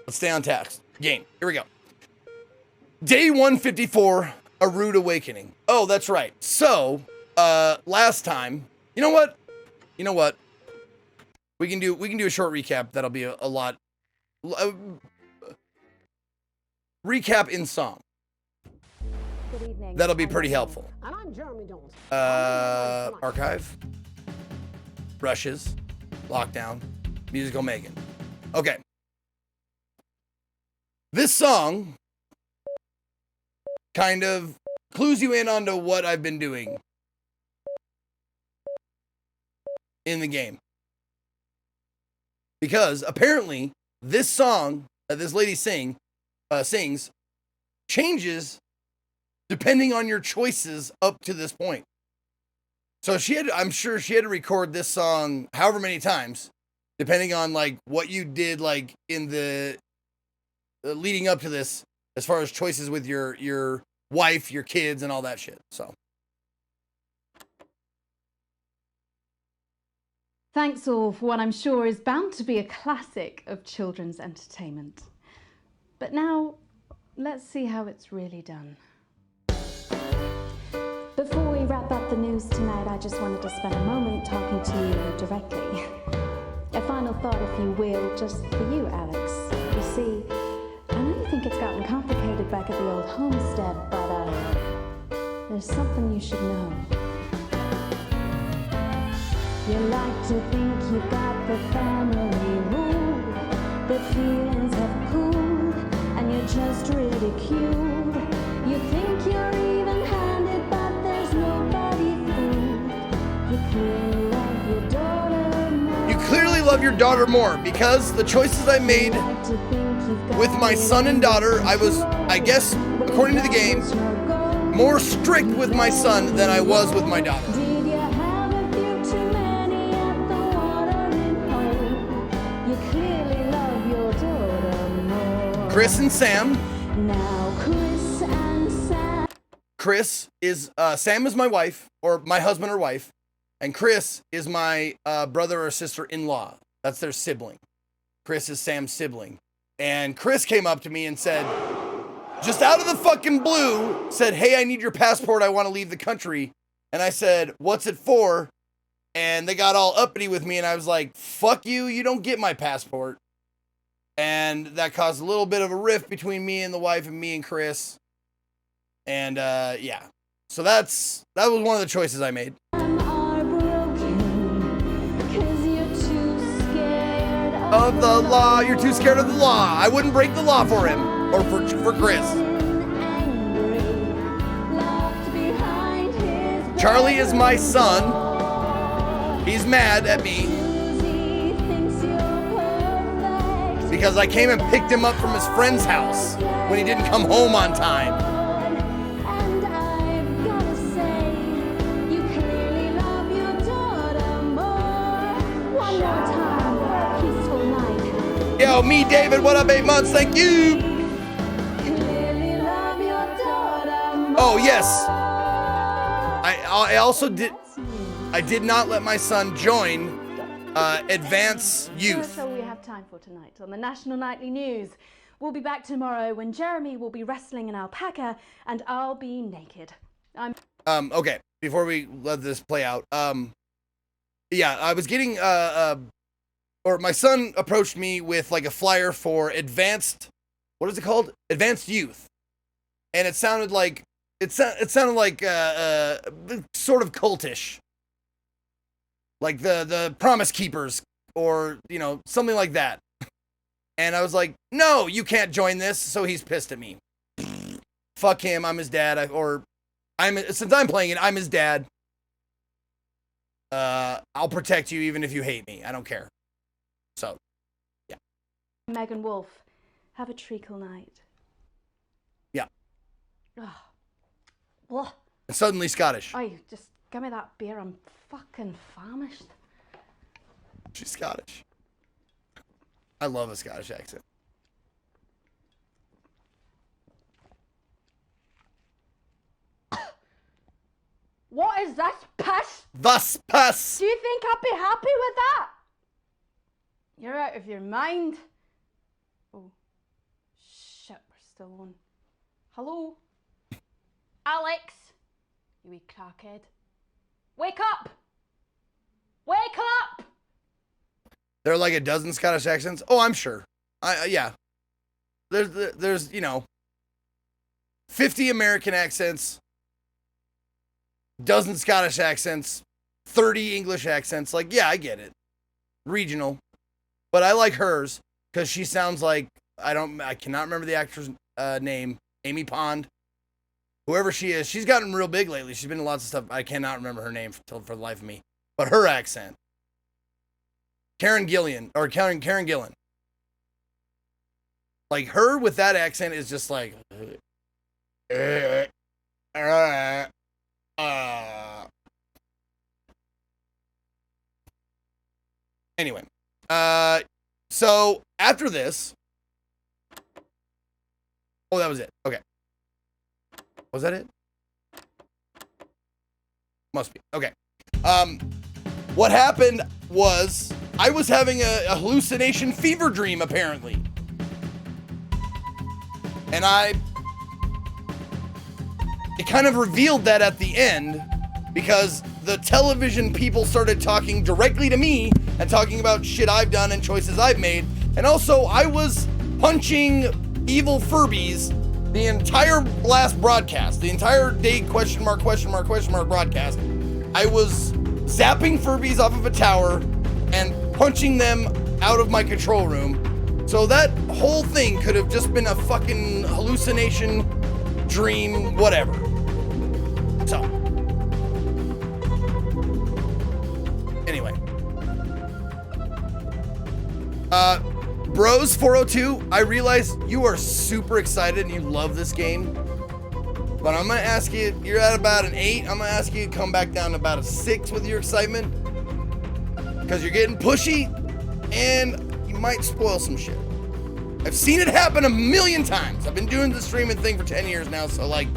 Let's stay on task. Game. Here we go. Day 154, A Rude Awakening. Oh, that's right. So, last time, you know what? We can do a short recap. That'll be a lot. Recap in song. Good evening. That'll be pretty helpful. And I'm Jeremy Jones. Archive. Brushes. Lockdown. Musical Megan. Okay. This song kind of clues you in onto what I've been doing in the game. Because apparently this song that this lady sings changes depending on your choices up to this point. So I'm sure she had to record this song however many times, depending on like what you did like in the leading up to this, as far as choices with your wife, your kids, and all that shit. So. Thanks all for what I'm sure is bound to be a classic of children's entertainment. But now, let's see how it's really done. Before we wrap up the news tonight, I just wanted to spend a moment talking to you directly. A final thought, if you will, just for you, Alex. You see, I know you think it's gotten complicated back at the old homestead, but there's something you should know. You like to think you've got the family rule, but feelings have cooled, and you're just ridiculed. You think you're even-handed, but there's nobody fooled. You clearly love your daughter more. You clearly love your daughter more because the choices I made with my son and daughter, I was, I guess, according to the game, more strict with my son than I was with my daughter. Chris and Sam. Sam is my wife, or my husband or wife, and Chris is my brother or sister-in-law. That's their sibling. Chris is Sam's sibling. And Chris came up to me and said, just out of the fucking blue, said, hey, I need your passport. I want to leave the country. And I said, what's it for? And they got all uppity with me, and I was like, fuck you, you don't get my passport. And that caused a little bit of a rift between me and the wife and me and Chris. And, yeah. So that was one of the choices I made. Of the law. You're too scared of the law. I wouldn't break the law for him. Or for Chris. Charlie is my son. He's mad at me because I came and picked him up from his friend's house when he didn't come home on time. Yo, me, David, what up, 8 months? Thank you. Oh, yes. I also did not let my son join Advance Youth. That's all we have time for tonight on the National Nightly News. We'll be back tomorrow when Jeremy will be wrestling an alpaca and I'll be naked. Okay, before we let this play out, yeah, I was getting, or my son approached me with like a flyer for Advanced, what is it called? Advanced Youth. And it sounded like, sort of cultish. Like the Promise Keepers or, you know, something like that. And I was like, no, you can't join this. So he's pissed at me. Fuck him. I'm his dad. Since I'm playing it, I'm his dad. I'll protect you even if you hate me. I don't care. So, yeah. Megan Wolf, have a treacle night. Yeah. Oh. Well, And suddenly Scottish. oh, just give me that beer. I'm fucking famished. She's Scottish. I love a Scottish accent. What is this piss? Thus pass. Do you think I'd be happy with that? You're out of your mind. Oh, alone. Hello? Alex? You wee crackhead. Wake up! Wake up! There are like a dozen Scottish accents. Oh, I'm sure. Yeah. There's, you know, 50 American accents, dozen Scottish accents, 30 English accents. Like, yeah, I get it. Regional. But I like hers because she sounds like, I cannot remember the actor's name. Amy Pond. Whoever she is, she's gotten real big lately. She's been in lots of stuff. I cannot remember her name for the life of me. But her accent. Karen Gillan. Like, her with that accent is just like... Anyway. So, after this... Oh, that was it. Okay. Was that it? Must be. Okay. What happened was I was having a hallucination fever dream, apparently. And it kind of revealed that at the end because the television people started talking directly to me and talking about shit I've done and choices I've made. And also I was punching evil Furbies the entire last broadcast, the entire day question mark broadcast. I was zapping Furbies off of a tower and punching them out of my control room. So that whole thing could have just been a fucking hallucination, dream, whatever. So. Anyway. Bros 402, I realize you are super excited and you love this game. But I'm gonna ask you, you're at about an 8. I'm gonna ask you to come back down to about a 6 with your excitement. Because you're getting pushy and you might spoil some shit. I've seen it happen a million times. I've been doing the streaming thing for 10 years now, so like,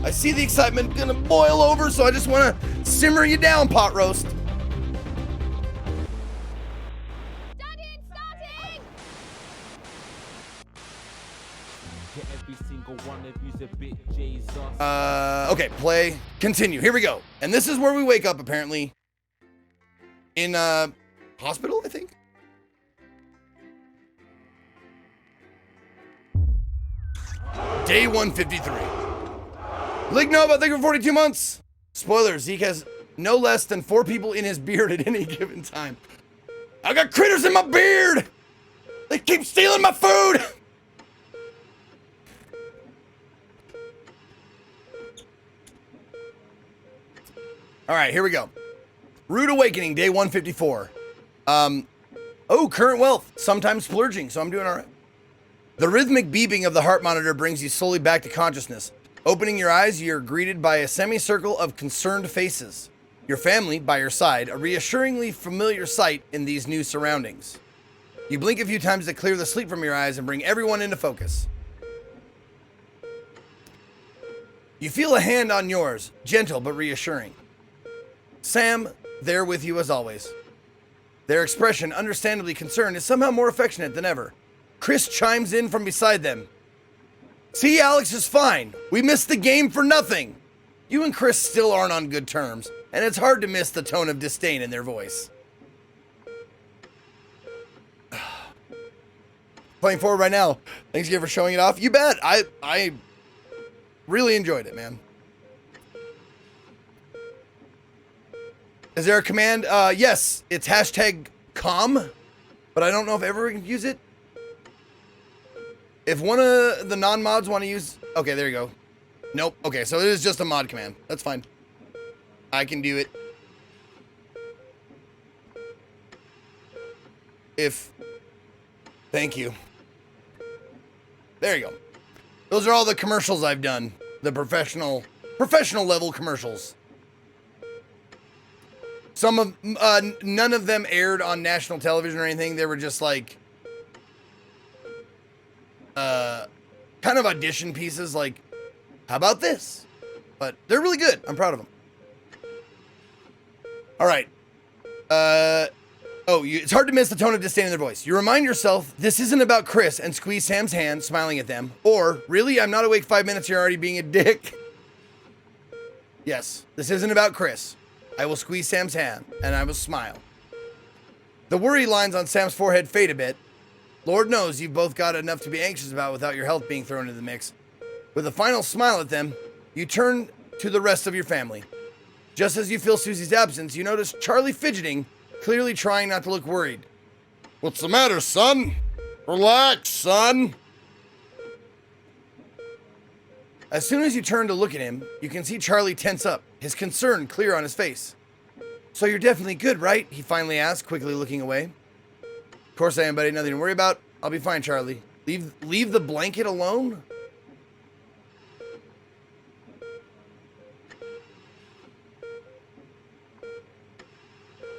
I see the excitement gonna boil over, so I just wanna simmer you down, pot roast. Okay, play, continue. Here we go. And this is where we wake up, apparently. In, hospital, I think? Day 153. Lig Nova, thank you for 42 months. Spoiler, Zeke has no less than 4 people in his beard at any given time. I got critters in my beard! They keep stealing my food! Alright, here we go. Rude Awakening, day 154. Current wealth, sometimes splurging, so I'm doing alright. The rhythmic beeping of the heart monitor brings you slowly back to consciousness. Opening your eyes, you're greeted by a semicircle of concerned faces. Your family, by your side, a reassuringly familiar sight in these new surroundings. You blink a few times to clear the sleep from your eyes and bring everyone into focus. You feel a hand on yours, gentle but reassuring. Sam, there with you as always. Their expression, understandably concerned, is somehow more affectionate than ever. Chris chimes in from beside them. See, Alex is fine. We missed the game for nothing. You and Chris still aren't on good terms, and it's hard to miss the tone of disdain in their voice. Playing forward right now. Thanks again for showing it off. You bet. I really enjoyed it, man. Is there a command? Yes, it's #com, but I don't know if everyone can use it. If one of the non-mods want to use... Okay, there you go. Nope. Okay, so it is just a mod command. That's fine. I can do it. Thank you. There you go. Those are all the commercials I've done. The professional level commercials. None of them aired on national television or anything. They were just like... kind of audition pieces, like, how about this? But they're really good. I'm proud of them. All right. It's hard to miss the tone of disdain in their voice. You remind yourself this isn't about Chris and squeeze Sam's hand, smiling at them. Or, really, I'm not awake 5 minutes, you're already being a dick. Yes, this isn't about Chris. I will squeeze Sam's hand, and I will smile. The worry lines on Sam's forehead fade a bit. Lord knows you've both got enough to be anxious about without your health being thrown into the mix. With a final smile at them, you turn to the rest of your family. Just as you feel Susie's absence, you notice Charlie fidgeting, clearly trying not to look worried. What's the matter, son? Relax, son. As soon as you turn to look at him, you can see Charlie tense up, his concern clear on his face. So you're definitely good, right? He finally asked, quickly looking away. Of course I am, buddy. Nothing to worry about. I'll be fine, Charlie. Leave the blanket alone?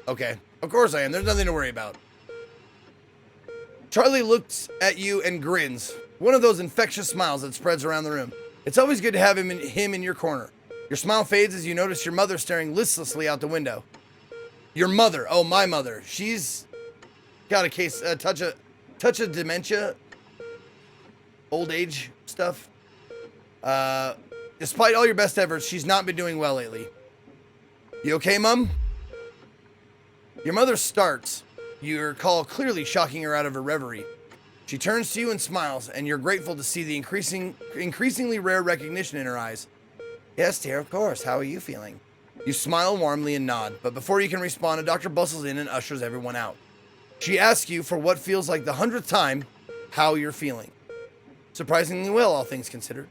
Okay. Of course I am. There's nothing to worry about. Charlie looks at you and grins. One of those infectious smiles that spreads around the room. It's always good to have him in your corner. Your smile fades as you notice your mother staring listlessly out the window. Your mother. Oh, my mother. She's got a touch of dementia, old age stuff. Despite all your best efforts, she's not been doing well lately. You okay, Mum? Your mother starts, your call clearly shocking her out of her reverie. She turns to you and smiles, and you're grateful to see the increasingly rare recognition in her eyes. Yes, dear, of course. How are you feeling? You smile warmly and nod, but before you can respond, a doctor bustles in and ushers everyone out. She asks you for what feels like the 100th time how you're feeling. Surprisingly well, all things considered.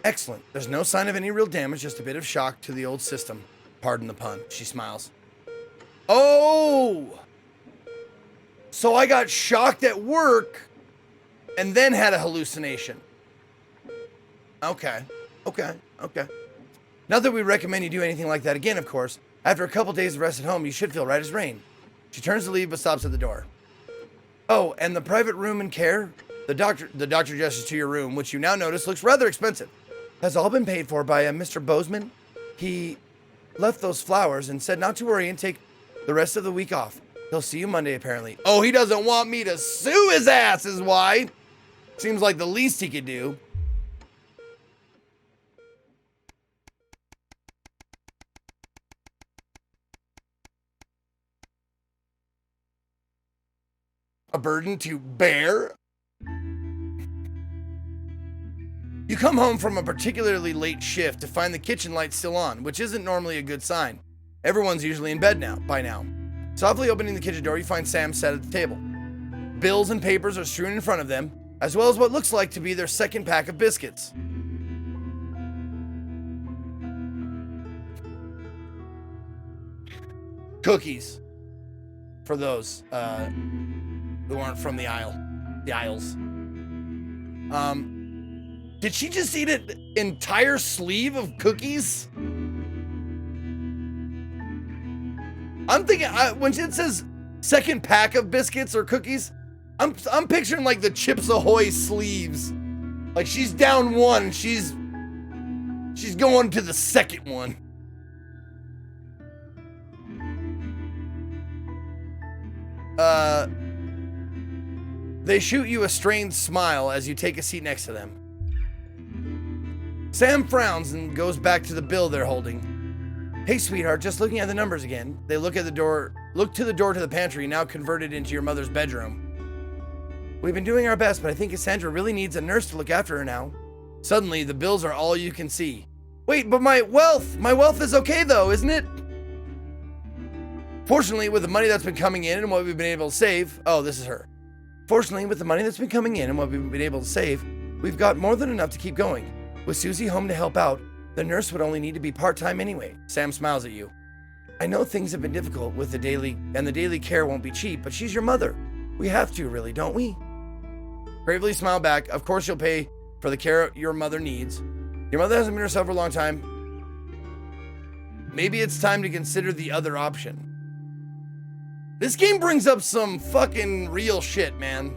Excellent. There's no sign of any real damage, just a bit of shock to the old system. Pardon the pun. She smiles. Oh! So I got shocked at work and then had a hallucination. Okay. Not that we recommend you do anything like that again, of course. After a couple days of rest at home, you should feel right as rain. She turns to leave but stops at the door. Oh, and the private room and care? The doctor gestures to your room, which you now notice looks rather expensive. Has all been paid for by Mr. Bozeman. He left those flowers and said not to worry and take the rest of the week off. He'll see you Monday, apparently. Oh, he doesn't want me to sue his ass is why. Seems like the least he could do. A burden to bear? You come home from a particularly late shift to find the kitchen light still on, which isn't normally a good sign. Everyone's usually in bed by now. Softly opening the kitchen door, you find Sam sat at the table. Bills and papers are strewn in front of them, as well as what looks like to be their second pack of biscuits. Cookies. For those who aren't from the aisles. Did she just eat an entire sleeve of cookies? I'm thinking, when it says second pack of biscuits or cookies, I'm picturing like the Chips Ahoy sleeves. Like she's down one, she's going to the second one. They shoot you a strained smile as you take a seat next to them. Sam frowns and goes back to the bill they're holding. Hey, sweetheart, just looking at the numbers again. They look to the door to the pantry, now converted into your mother's bedroom. We've been doing our best, but I think Cassandra really needs a nurse to look after her now. Suddenly, the bills are all you can see. Wait, but my wealth is okay though, isn't it? Fortunately, with the money that's been coming in and what we've been able to save, this is her. Fortunately, with the money that's been coming in and what we've been able to save, we've got more than enough to keep going. With Susie home to help out, the nurse would only need to be part-time anyway. Sam smiles at you. I know things have been difficult with the daily care won't be cheap, but she's your mother. We have to, really, don't we? Gravely smile back. Of course you'll pay for the care your mother needs. Your mother hasn't been herself for a long time. Maybe it's time to consider the other option. This game brings up some fucking real shit, man.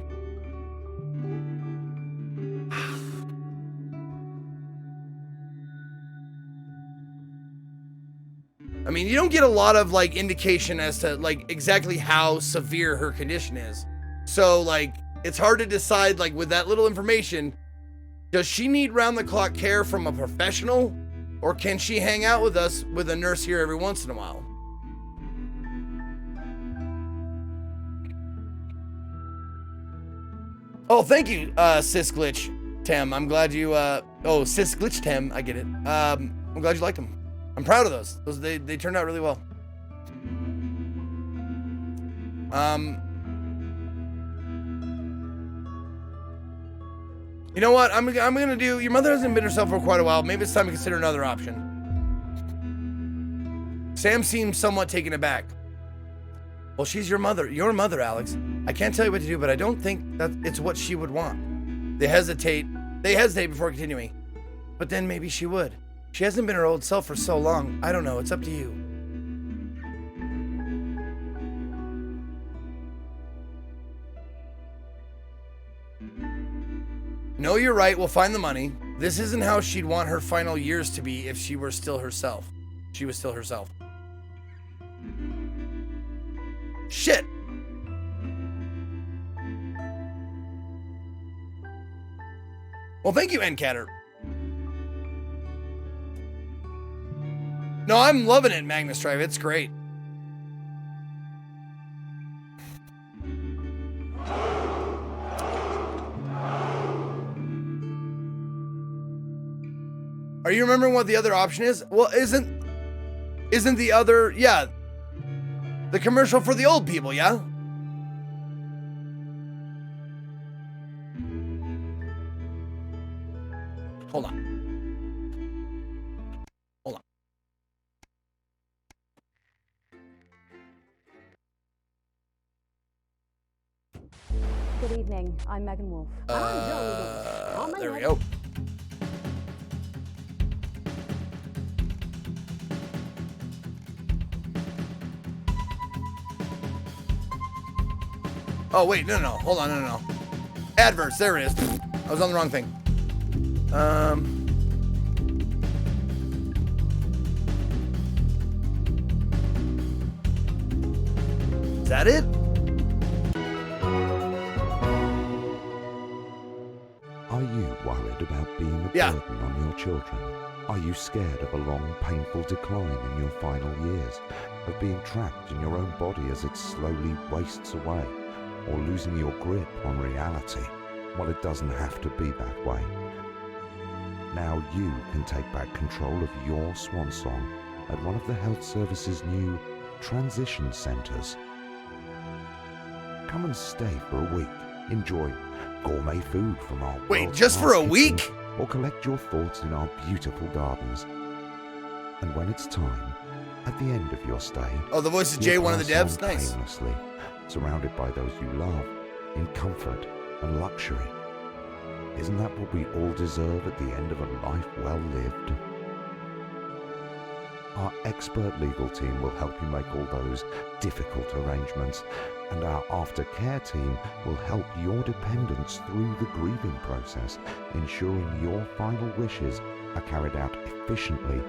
mean, you don't get a lot of like indication as to like exactly how severe her condition is. So like, it's hard to decide like with that little information, does she need round the clock care from a professional, or can she hang out with us with a nurse here every once in a while? Oh, thank you, Sis Glitch Tem. I'm glad you, oh, Sis Glitch Tem, I get it. I'm glad you liked them. I'm proud of those. They turned out really well. You know what? I'm gonna do, your mother hasn't been herself for quite a while. Maybe it's time to consider another option. Sam seems somewhat taken aback. Well, she's your mother, Alex. I can't tell you what to do, but I don't think that it's what she would want. They hesitate before continuing. But then maybe she would. She hasn't been her old self for so long. I don't know, it's up to you. No, you're right, we'll find the money. This isn't how she'd want her final years to be if she were still herself. She was still herself. Shit! Well, thank you, Encatter. No, I'm loving it, Magnus Drive. It's great. Are you remembering what the other option is? Well, isn't the other, yeah, the commercial for the old people, yeah? Hold on. Hold on. Good evening. I'm Megan Wolf. There we go. Oh, wait, no. Hold on, no. Adverts, there it is. I was on the wrong thing. Is that it? Are you worried about being a burden on your children? Are you scared of a long, painful decline in your final years? Of being trapped in your own body as it slowly wastes away? Or losing your grip on reality? Well, it doesn't have to be that way. Now you can take back control of your swan song at one of the health service's new transition centers. Come and stay for a week. Enjoy gourmet food from our Wait, just for a kitchen, week? or collect your thoughts in our beautiful gardens. And when it's time, at the end of your stay, Oh, the voice is Jay, one of the devs? Nice. painlessly, surrounded by those you love, in comfort and luxury. Isn't that what we all deserve at the end of a life well lived? Our expert legal team will help you make all those difficult arrangements, and our aftercare team will help your dependents through the grieving process, ensuring your final wishes are carried out efficiently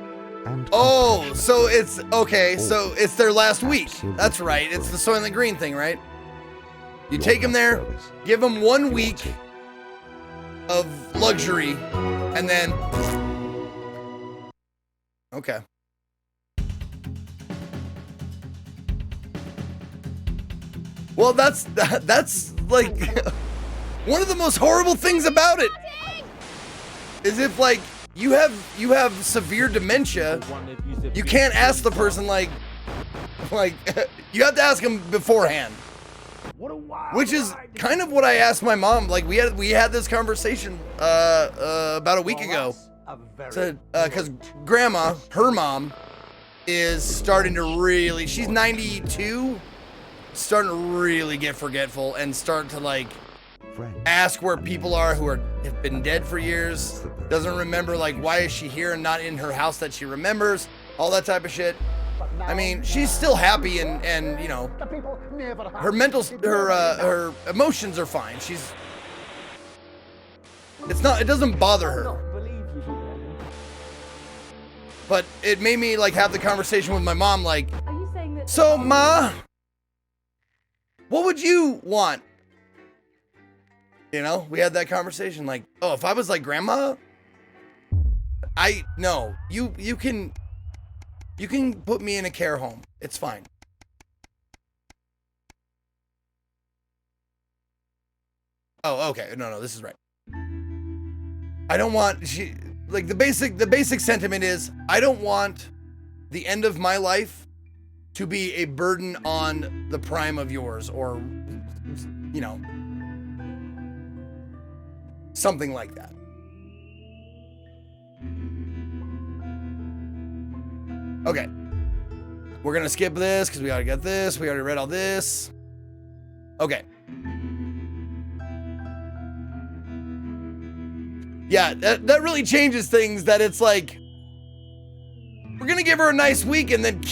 and Oh, compassionately. so it's, okay, so All it's their last week. absolutely That's right, it's the Soylent Green thing, right? You take them health there, service, give them 1 your week team. of luxury, and then... Okay. Well, that's like one of the most horrible things about it is if like you have severe dementia, you can't ask the person like you have to ask them beforehand, which is kind of what I asked my mom. Like we had this conversation about a week ago. Said because grandma, her mom, is starting to really, she's 92. Starting to really get forgetful and start to like Friends. ask where people are who have been dead for years. Doesn't remember like why is she here and not in her house that she remembers, all that type of shit. I mean, she's still happy and you know, her her emotions are fine. It doesn't bother her. But it made me like have the conversation with my mom, like, Are you saying that? so Ma, what would you want? You know, we had that conversation, like, oh, if I was like grandma, no, you can put me in a care home. It's fine. Oh, okay. No, this is right. I don't want, the basic sentiment is, I don't want the end of my life to be a burden on the prime of yours, or, you know, something like that. Okay. We're gonna skip this because we already got this. We already read all this. Okay. Yeah, that really changes things, that it's like, we're gonna give her a nice week and then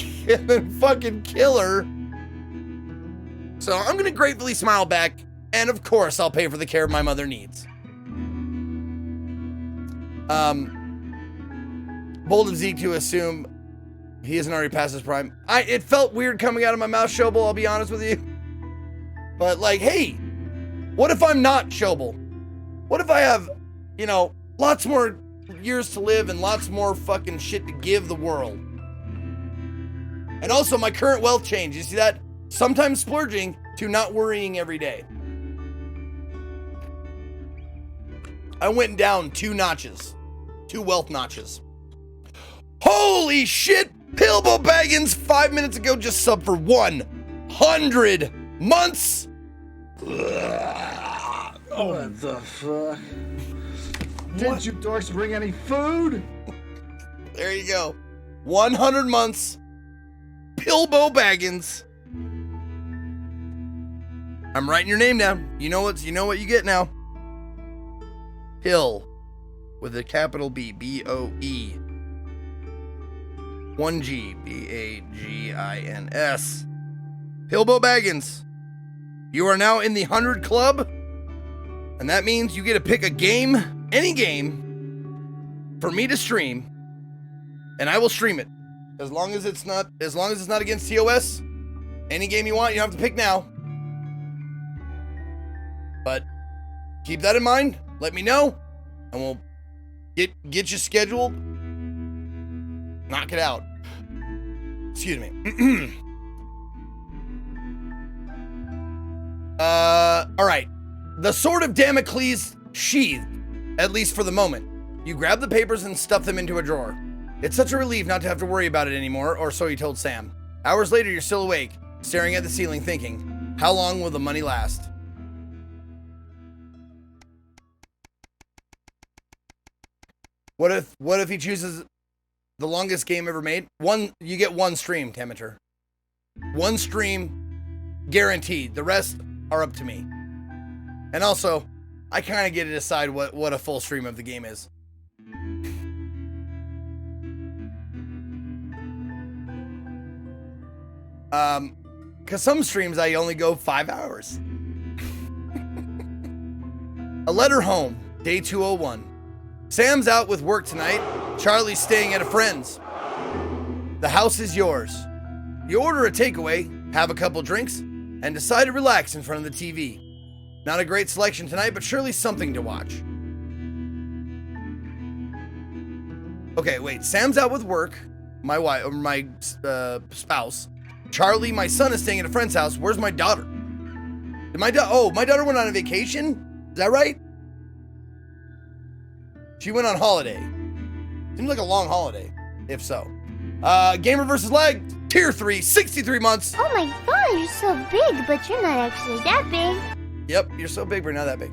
fucking kill her. So I'm gonna gratefully smile back, and of course I'll pay for the care my mother needs. Bold of Zeke to assume he isn't already past his prime. It felt weird coming out of my mouth, Showble, I'll be honest with you. But like, hey, what if I'm not Showble? What if I have, you know, lots more years to live and lots more fucking shit to give the world? And also my current wealth change. You see that? Sometimes splurging to not worrying every day. I went down 2 notches. 2 wealth notches. Holy shit! Bilbo Baggins 5 minutes ago just subbed for 100 months. What the fuck? Did you dorks bring any food? There you go. 100 months. Bilbo Baggins. I'm writing your name down. You know what you get now. Hill with a capital B, B-O-E. 1G, B-A-G-I-N-S. Bilbo Baggins. You are now in the 100 club, and that means you get to pick a game, any game, for me to stream, and I will stream it. As long as it's not against TOS, any game you want, you don't have to pick now. But keep that in mind. Let me know, and we'll get you scheduled. Knock it out. Excuse me. All right. The Sword of Damocles sheathed, at least for the moment. You grab the papers and stuff them into a drawer. It's such a relief not to have to worry about it anymore, or so he told Sam. Hours later, you're still awake, staring at the ceiling thinking, how long will the money last? What if he chooses the longest game ever made? You get 1 stream, Temperature. 1 stream, guaranteed. The rest are up to me. And also, I kind of get to decide what a full stream of the game is. Because some streams I only go 5 hours. A letter home, day 201. Sam's out with work tonight. Charlie's staying at a friend's. The house is yours. You order a takeaway, have a couple drinks, and decide to relax in front of the TV. Not a great selection tonight, but surely something to watch. Okay, wait. Sam's out with work. My wife, or my spouse. Charlie, my son, is staying at a friend's house. Where's my daughter? My daughter went on a vacation? Is that right? She went on holiday. Seems like a long holiday, if so. Gamer vs. Leg, tier 3, 63 months. Oh my god, you're so big, but you're not actually that big. Yep, you're so big, but not that big.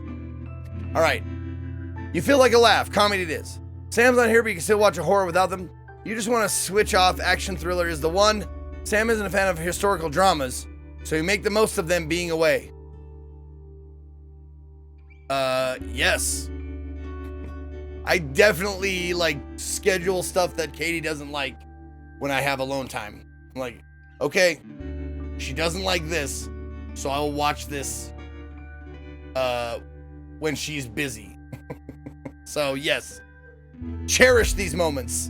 All right. You feel like a laugh. Comedy it is. Sam's not here, but you can still watch a horror without them. You just want to switch off. Action thriller is the one. Sam isn't a fan of historical dramas, so you make the most of them being away. Yes. I definitely, schedule stuff that Katie doesn't like when I have alone time. I'm like, okay, she doesn't like this, so I will watch this when she's busy. So, yes. Cherish these moments.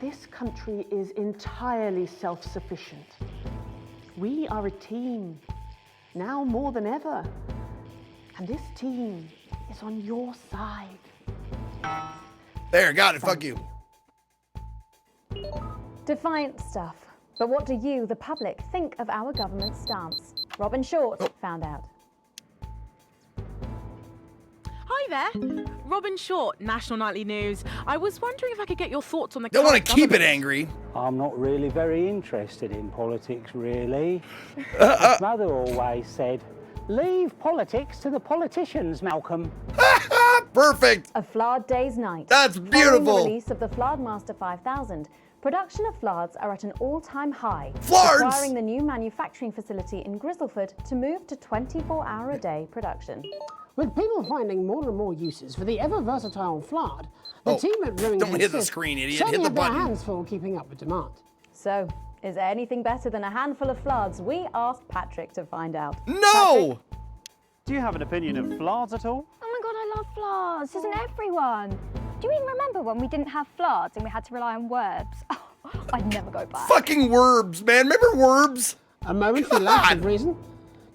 this country is entirely self-sufficient. We are a team, now more than ever. And this team is on your side. There, got it. Fuck you. Defiant stuff. But what do you, the public, think of our government's stance? Robin Short found out. Hi there, Robin Short, National Nightly News. I was wondering if I could get your thoughts on the. Don't want to keep it angry. I'm not really very interested in politics, really. My mother always said, "Leave politics to the politicians, Malcolm." Perfect. A Flard Day's Night. That's Following beautiful. the release of the Flardmaster 5000, production of Flards are at an all-time high, Flards! requiring the new manufacturing facility in Grizzleford to move to 24-hour-a-day production. With people finding more and more uses for the ever-versatile Flard, the team at Brewing Don't hit the Consist screen, idiot. certainly Hit the have their button. hands full keeping up with demand. So, is there anything better than a handful of Flards? We asked Patrick to find out. No! Do you have an opinion of Flards at all? Oh my god, I love Flards. Doesn't everyone? Do you even remember when we didn't have Flards and we had to rely on Werbs? Oh, I'd never go back. Fucking Werbs, man. Remember Werbs? A momentary lapse of reason.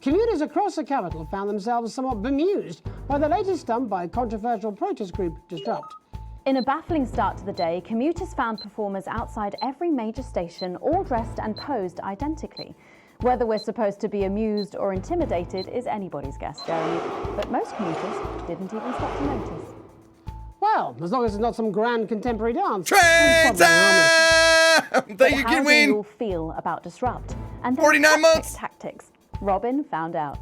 Commuters across the capital found themselves somewhat bemused by the latest stunt by controversial protest group Disrupt. In a baffling start to the day, commuters found performers outside every major station, all dressed and posed identically. Whether we're supposed to be amused or intimidated is anybody's guess, Jeremy, but most commuters didn't even stop to notice. Well, as long as it's not some grand contemporary dance. Train time! Thank you, How do Kinween. you all feel about Disrupt and their 49 months. tactics? Robin found out.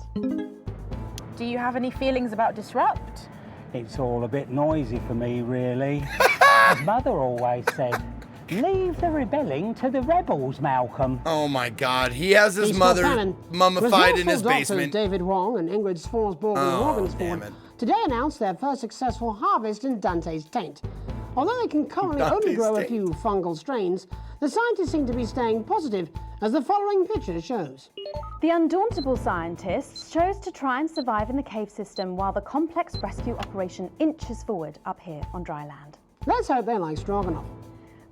Do you have any feelings about Disrupt? It's all a bit noisy for me, really. As mother always said, leave the rebelling to the rebels, Malcolm. Oh my God, he has his Peaceful mother Cannon. mummified in his Resourceful doctors basement. David Wong and Ingrid Sforsborg and damn Morgansford it. today announced their first successful harvest in Dante's taint. Although they can currently only Dante's grow a taint. few fungal strains, the scientists seem to be staying positive, as the following picture shows. The undauntable scientists chose to try and survive in the cave system while the complex rescue operation inches forward up here on dry land. Let's hope they like Stroganoff.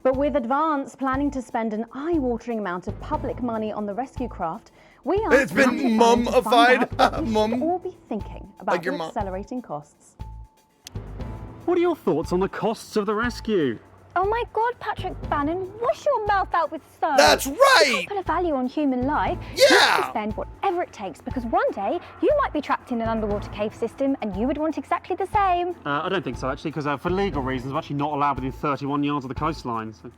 But with Advance planning to spend an eye-watering amount of public money on the rescue craft, we are It's been mummified. Mum. All be thinking about Like your the mum. accelerating costs. What are your thoughts on the costs of the rescue? Oh my god, Patrick Bannon, wash your mouth out with soap. That's right! You can't put a value on human life. You have to spend whatever it takes, because one day you might be trapped in an underwater cave system and you would want exactly the same. I don't think so, actually, because for legal reasons, I'm actually not allowed within 31 yards of the coastline. So.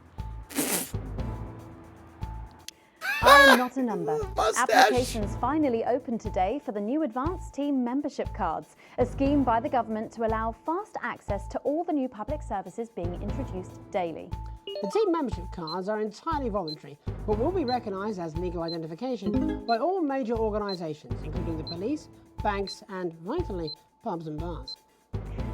I am not a number. Mustache. Applications finally opened today for the new Advance Team membership cards, a scheme by the government to allow fast access to all the new public services being introduced daily. The team membership cards are entirely voluntary, but will be recognised as legal identification by all major organisations, including the police, banks and, vitally, pubs and bars.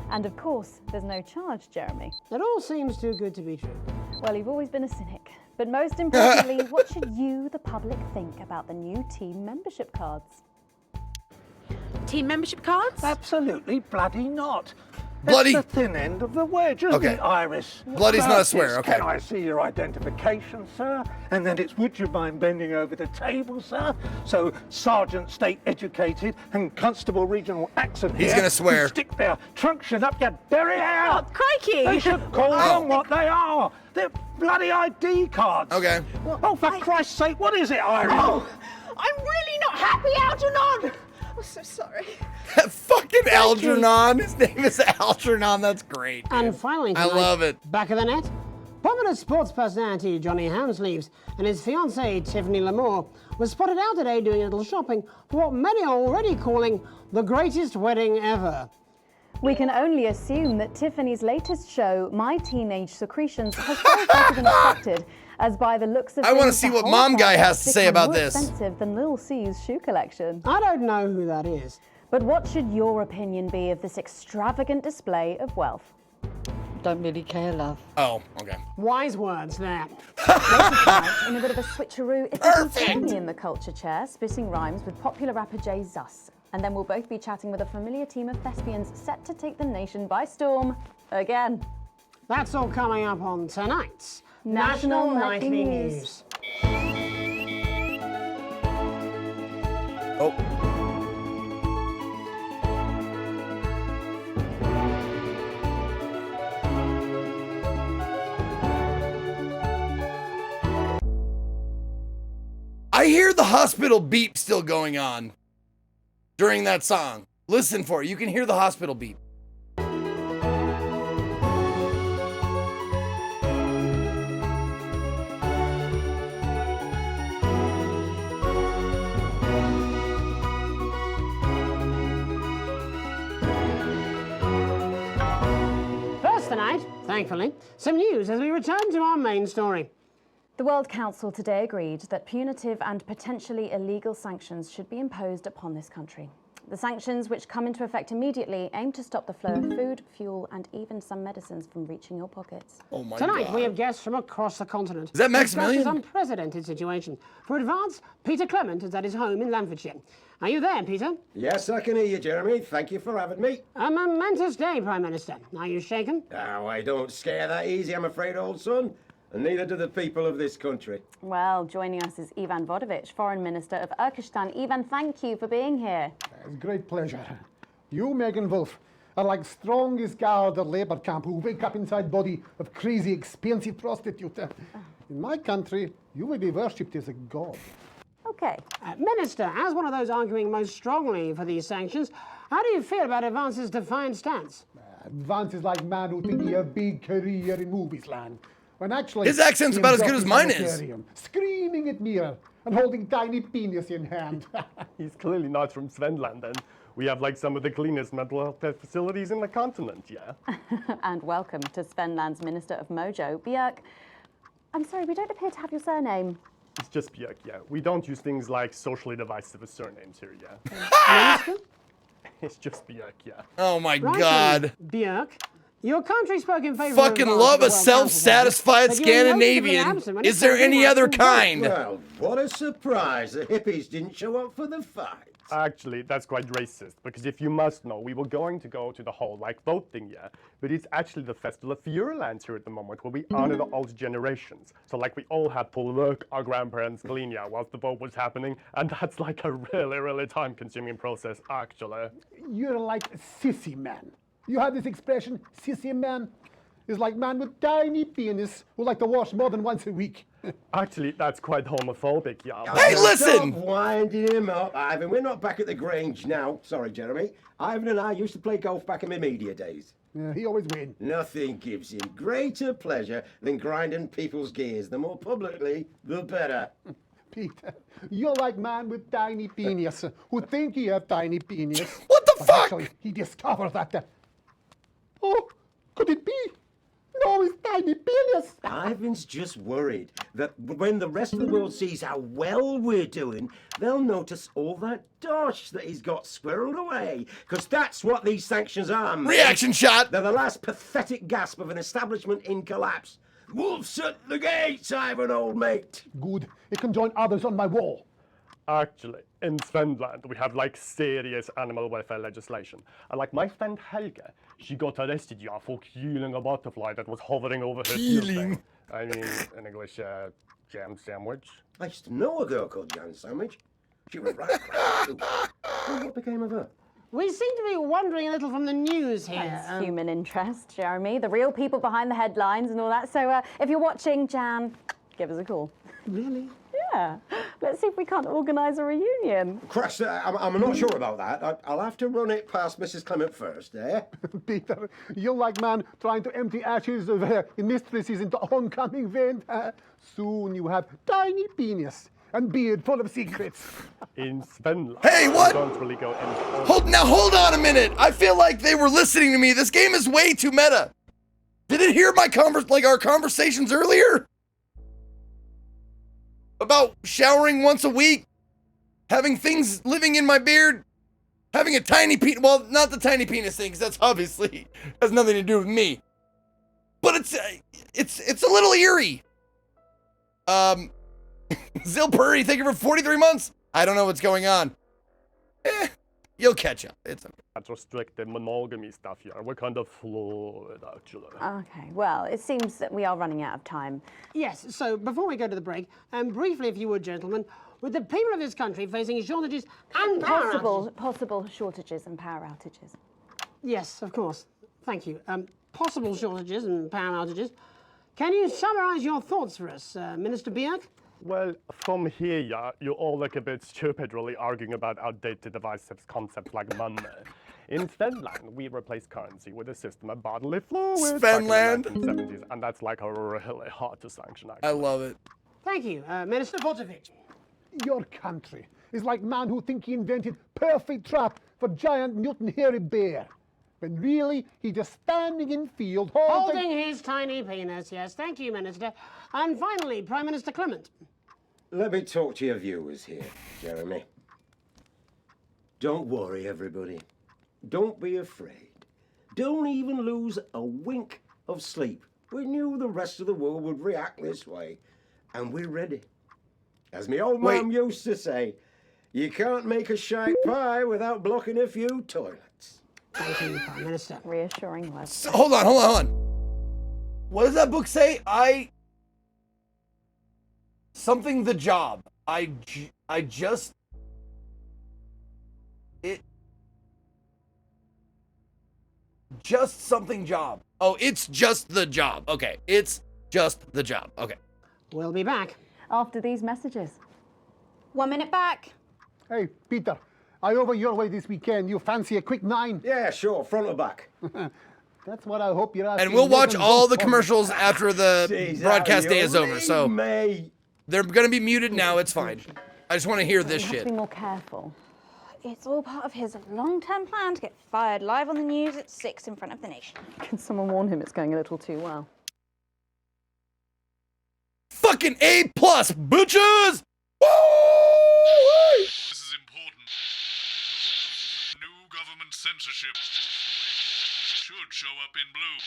And of course, there's no charge, Jeremy. It all seems too good to be true. Well, you've always been a cynic. But most importantly, what should you, the public, think about the new team membership cards? Team membership cards? Absolutely bloody not. Bloody- It's the thin end of the wedge, isn't Okay. it, Iris? Bloody's not a First swear, it's, okay. Can I see your identification, sir? And then it's, would you mind bending over the table, sir? So, Sergeant State Educated and Constable Regional Accent He's here gonna swear. can stick their truncheon up your derry hair. Oh, crikey! They should call Oh. them what they are. They're bloody ID cards. Okay. Oh, for Christ's sake, what is it, Iris? Oh, I'm really not happy, Algernon! I'm so sorry. Fucking Algernon. His name is Algernon. That's great. And finally, I tonight, love it. back of the net, popular sports personality Johnny Hamsleeves and his fiancée Tiffany Lamour were spotted out today doing a little shopping for what many are already calling the greatest wedding ever. We can only assume that Tiffany's latest show, My Teenage Secretions, has sold better than expected, as by the looks of I wanna things, see the what whole Mom Guy package has to say become about more this. expensive than Lil C's shoe collection. I don't know who that is. But what should your opinion be of this extravagant display of wealth? Don't really care, love. Oh, okay. Wise words there. Later tonight, in a bit of a switcheroo, it's Jeremy in the culture chair, spitting rhymes with popular rapper Jay Zus. And then we'll both be chatting with a familiar team of thespians set to take the nation by storm again. That's all coming up on tonight's National Nightly News. Oh. I hear the hospital beep still going on during that song. Listen for it. You can hear the hospital beep. First tonight, thankfully, some news as we return to our main story. The World Council today agreed that punitive and potentially illegal sanctions should be imposed upon this country. The sanctions, which come into effect immediately, aim to stop the flow of food, fuel, and even some medicines from reaching your pockets. Oh my Tonight, God. we have guests from across the continent. Is that Maximilian? This unprecedented situation. For advance, Peter Clement is at his home in Lamfordshire. Are you there, Peter? Yes, I can hear you, Jeremy. Thank you for having me. A momentous day, Prime Minister. Are you shaken? Oh, I don't scare that easy, I'm afraid, old son. And neither do the people of this country. Well, joining us is Ivan Vodovich, Foreign Minister of Urkistan. Ivan, thank you for being here. It's a great pleasure. You, Megan Wolf, are like strongest guard at Labour camp who wake up inside body of crazy, expensive prostitute. In my country, you will be worshipped as a god. Okay. Minister, as one of those arguing most strongly for these sanctions, how do you feel about Advance's defiant stance? Advance is like man who think he have big career in movies land. When actually, his accent's about as good as mine is. Screaming at mirror and holding tiny penis in hand. He's clearly not from Svenland, and we have like some of the cleanest mental health care facilities in the continent, yeah? And welcome to Svenland's Minister of Mojo, Björk. I'm sorry, we don't appear to have your surname. It's just Björk, yeah. We don't use things like socially divisive surnames here, yeah? Minister? It's just Björk, yeah. Oh my Right God. then, Björk, your country spoke in favour Fucking of love a World self-satisfied Council, but you're noticeably Scandinavian. absent when Is it there comes to any other actual vote. kind? Well, what a surprise. The hippies didn't show up for the fight. Actually, that's quite racist, because if you must know, we were going to go to the whole, like, vote thing, yeah? But it's actually the Festival of Furelands here at the moment, where we honor the old generations. So, like, we all had to look our grandparents clean, yeah, whilst the vote was happening, and that's, like, a really, really time-consuming process, actually. You're like a sissy man. You have this expression, sissy man? Is like man with tiny penis who like to wash more than once a week. Actually, that's quite homophobic, yeah. Hey, listen! Stop winding him up, Ivan. We're not back at the Grange now. Sorry, Jeremy. Ivan and I used to play golf back in my media days. Yeah, he always wins. Nothing gives him greater pleasure than grinding people's gears. The more publicly, the better. Peter, you're like man with tiny penis who think he have tiny penis. What the but fuck? Actually, he discovered that. Oh, could it be? No, it's tiny penis. Ivan's just worried that when the rest of the world sees how well we're doing, they'll notice all that dosh that he's got squirreled away. Because that's what these sanctions are, mate. Reaction shot! They're the last pathetic gasp of an establishment in collapse. Wolves at the gates, Ivan, old mate. Good. It can join others on my wall. Actually, in Svenland, we have like serious animal welfare legislation. And like my friend Helga, she got arrested, yeah, for killing a butterfly that was hovering over her Killing? I mean, in English, jam sandwich. I used to know a girl called Jan Sandwich. She was right crazy too. Well, what became of her? We seem to be wandering a little from the news here. It's human interest, Jeremy. The real people behind the headlines and all that. So if you're watching, Jan, give us a call. Really? Yeah. Let's see if we can't organise a reunion. Crash, I'm not sure about that. I'll have to run it past Mrs. Clement first, eh? Peter, you're like man trying to empty ashes of mistresses into oncoming vent. Soon you have tiny penis and beard full of secrets. In Svenland, Hey, what? we don't really go into Hold on a minute. I feel like they were listening to me. This game is way too meta. Did it hear my our conversations earlier? About showering once a week, having things living in my beard, having a tiny penis. Well, not the tiny penis thing, because that's obviously has nothing to do with me. But it's a little eerie. Zil Purry, thank you for 43 months. I don't know what's going on. You'll catch up. It's okay. That's restricted monogamy stuff here. We're kind of fluid, actually. Okay, well, it seems that we are running out of time. Yes, so before we go to the break, briefly, if you would, gentlemen, with the people of this country facing shortages and power outages... Possible shortages and power outages. Yes, of course. Thank you. Possible shortages and power outages. Can you summarise your thoughts for us, Minister Bjerg? Well, from here, yeah, you all look a bit stupid really arguing about outdated divisive concepts like money. In Finland, we replaced currency with a system of bodily fluids Finland? back in the 1970s, and that's like a really hard to sanction, actually. I love it. Thank you, Minister Potovic. Your country is like man who think he invented perfect trap for giant Newton hairy bear. When really, he just standing in field Holding his tiny penis, yes. Thank you, Minister. And finally, Prime Minister Clement. Let me talk to your viewers here, Jeremy. Don't worry, everybody. Don't be afraid. Don't even lose a wink of sleep. We knew the rest of the world would react this way, and we're ready. As my old mum used to say, you can't make a shite pie without blocking a few toilets. Thank you, Prime Minister. Reassuring words. So, hold on. What does that book say? Something the job. Just something job. Oh, it's just the job. Okay, it's just the job. Okay. We'll be back. After these messages. 1 minute back. Hey, Peter, I over your way this weekend. You fancy a quick 9? Yeah, sure, front or back. That's what I hope you're asking. And we'll watch all the commercials after the broadcast day is over. So they're going to be muted now. It's fine. I just want to hear this You have shit. to be more careful. It's all part of his long-term plan to get fired live on the news at 6 in front of the nation. Can someone warn him it's going a little too well? Fucking A+, bitches! Woo! This is important. New government censorship should show up in blue.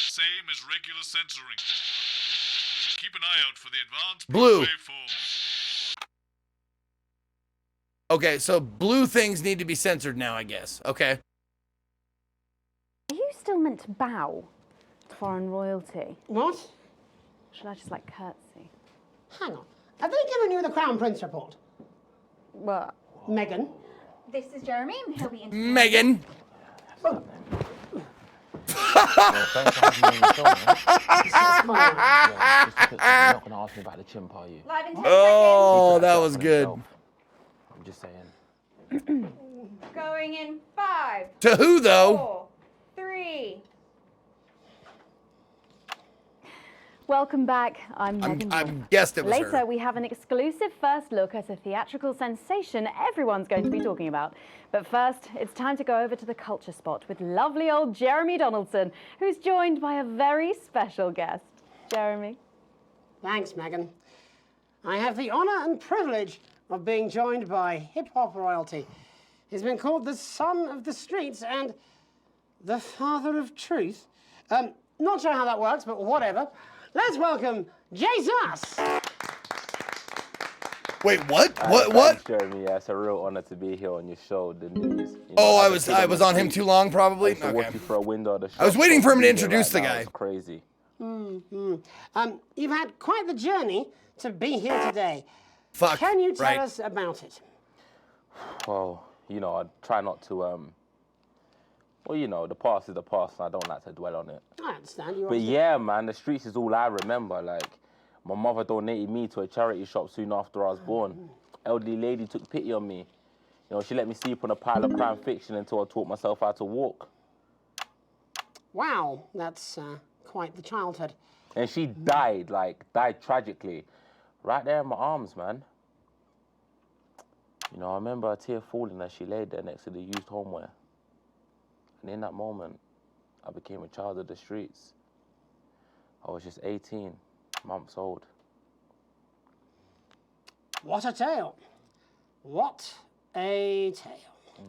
Same as regular censoring. Keep an eye out for the advanced Blue. waveforms. Okay, so blue things need to be censored now, I guess. Okay. Are you still meant to bow to foreign royalty? What? Should I just like curtsy? Hang on. Have they given you the Crown Prince report? What? Meghan? This is Jeremy, and he'll be in. Megan. Well, thanks for having me on the show, man. Yeah, just a quick, you're not going to ask me about the chimp, are you? Live in 10 Oh, that was good. I'm just saying. Going in 5. To who, though? 4, 3. Welcome back. I'm Megan. I guessed it was Later, her. we have an exclusive first look at a theatrical sensation everyone's going to be talking about. But first, it's time to go over to the culture spot with lovely old Jeremy Donaldson, who's joined by a very special guest. Jeremy. Thanks, Megan. I have the honour and privilege of being joined by hip-hop royalty. He's been called the son of the streets and the father of truth. Not sure how that works, but whatever. Let's welcome Jesus. Wait, what? Thanks, What? Jeremy, yeah, it's a real honor to be here on your show, the news. You know, Oh, as a I kid was the on him street, too long, probably. I used to Okay. watch you through a window of the shop. I was waiting for him to Being introduce the right now guy. is crazy. You've had quite the journey to be here today. Fuck. Can you tell right. us about it? Well, you know, I try not to, well, you know, the past is the past, and I don't like to dwell on it. I understand. You But yeah, man, the streets is all I remember. Like, my mother donated me to a charity shop soon after I was born. Elderly lady took pity on me. You know, she let me sleep on a pile of crime fiction until I taught myself how to walk. Wow, that's quite the childhood. And she died tragically, right there in my arms, man. You know, I remember a tear falling as she laid there next to the used homeware. And in that moment, I became a child of the streets. I was just 18 months old. What a tale. What a tale.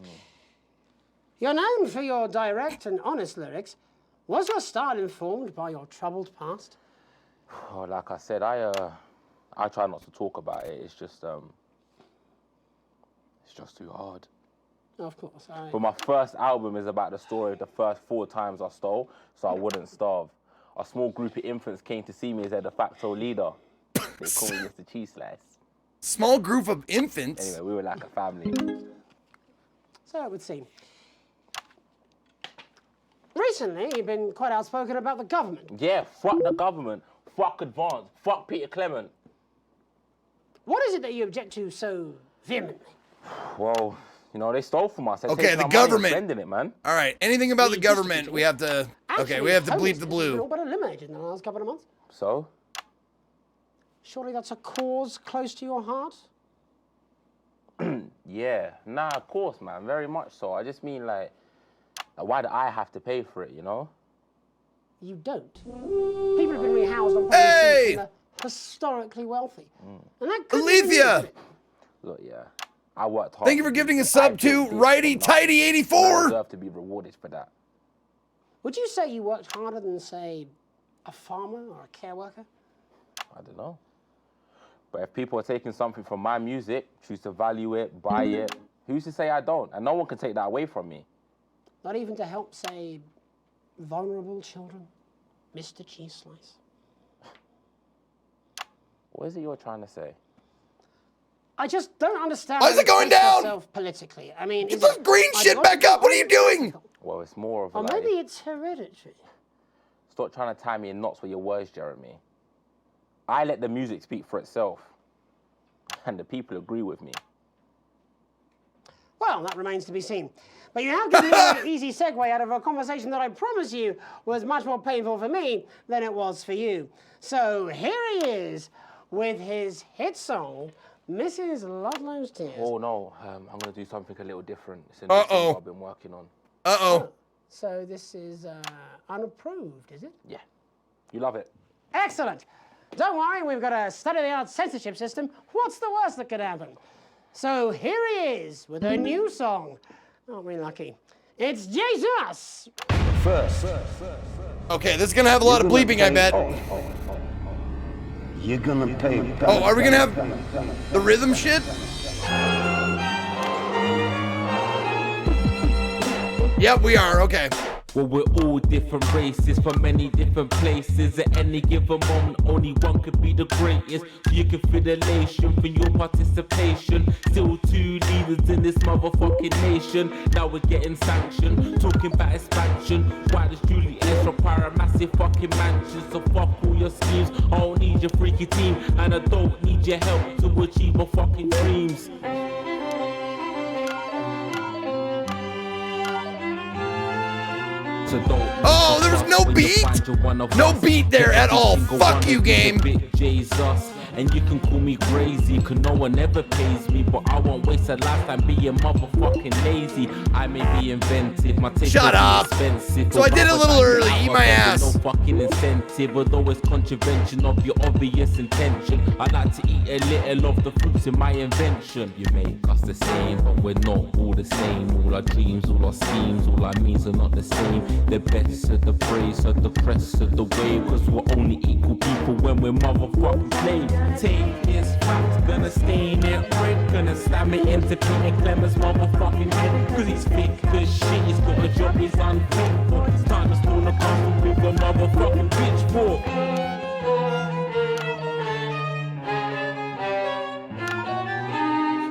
You're known for your direct and honest lyrics. Was your style informed by your troubled past? Oh, like I said, I try not to talk about it. It's just too hard. Of course. But my first album is about the story of the first 4 times I stole, so I wouldn't starve. A small group of infants came to see me as their de facto leader. They call me Mr. Cheese Slice. Small group of infants? Anyway, we were like a family. So it would seem. Recently, you've been quite outspoken about the government. Yeah, fuck the government. Fuck Advance. Fuck Peter Clement. What is it that you object to so vehemently? Well, you know, they stole from us. They're Okay, taking the our money and government. spending it, man. All right, anything about the government, we have to... Okay, we have to bleep the Homelessness has been blue. all but eliminated in the last couple of months. So? Surely that's a cause close to your heart? Yeah. Nah, of course, man. Very much so. I just mean, like, why do I have to pay for it, you know? You don't. People have been rehoused on property from the historically wealthy. And that could Alethea! Look, yeah. I worked hard. Thank you for giving a sub to Righty Tighty 84. I deserve to be rewarded for that. Would you say you worked harder than, say, a farmer or a care worker? I don't know. But if people are taking something from my music, choose to value it, buy it, who's to say I don't? And no one can take that away from me. Not even to help, say, vulnerable children? Mr. Cheese Slice. What is it you're trying to say? I just don't understand. Why is it going down? Yourself politically. I mean, Get the green shit back up. What are you doing? Well, it's more of a Or like... maybe it's hereditary. Stop trying to tie me in knots with your words, Jeremy. I let the music speak for itself. And the people agree with me. Well, that remains to be seen. But you have given me an easy segue out of a conversation that I promise you was much more painful for me than it was for you. So here he is with his hit song, Mrs. Ludlow's Tears. Oh, no. I'm going to do something a little different. It's a new song I've been working on. Uh-oh. So this is unapproved, is it? Yeah. You love it. Excellent. Don't worry, we've got a state-of-the-art censorship system. What's the worst that could happen? So here he is with a new song. Aren't we lucky? It's Jesus! First. Okay, this is gonna have a lot of bleeping, I bet. You're gonna pay. Oh, are we gonna have the rhythm shit? Yep, we are, okay. Well, we're all different races from many different places. At any given moment, only one could be the greatest. So you can feel elation from your participation. Still 2 leaders in this motherfucking nation. Now we're getting sanctioned, talking about expansion. Why does Julie Ezra require a massive fucking mansion? So fuck all your schemes. I don't need your freaky team, and I don't need your help to achieve my fucking dreams. Oh, there was no beat? No beat there at all. Fuck you, game. Jesus. And you can call me crazy, cause no one ever pays me. But I won't waste a lifetime being motherfucking lazy. I may be inventive, my taste Shut up. Expensive. So I did it a little early, eat my ass. No fucking incentive, although it's contravention of your obvious intention. I like to eat a little of the fruits in my invention. You make us the same, but we're not all the same. All our dreams, all our schemes, all our means are not the same. The best of the praise, of the press of the wave. Cause we're only equal people when we're motherfucking slaves. Take this fact, gonna stain it red, gonna slam it into Peter Clement's motherfucking head. Cause he's thick as shit, he's got a job he's unfit for. It's time to stone a castle with a motherfucking pitchfork.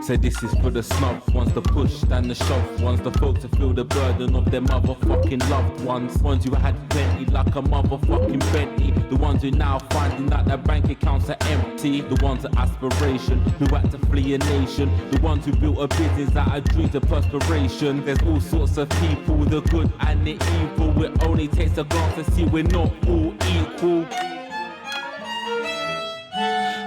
So this is for the snub ones, the push and the shove ones, the folks that feel the burden of their motherfucking loved ones. Ones who had plenty like a motherfucking Bentley. The ones who now finding that their bank accounts are empty. The ones with aspiration, who had to flee a nation. The ones who built a business that had dreams of perspiration. There's all sorts of people, the good and the evil. It only takes a glance to see we're not all equal.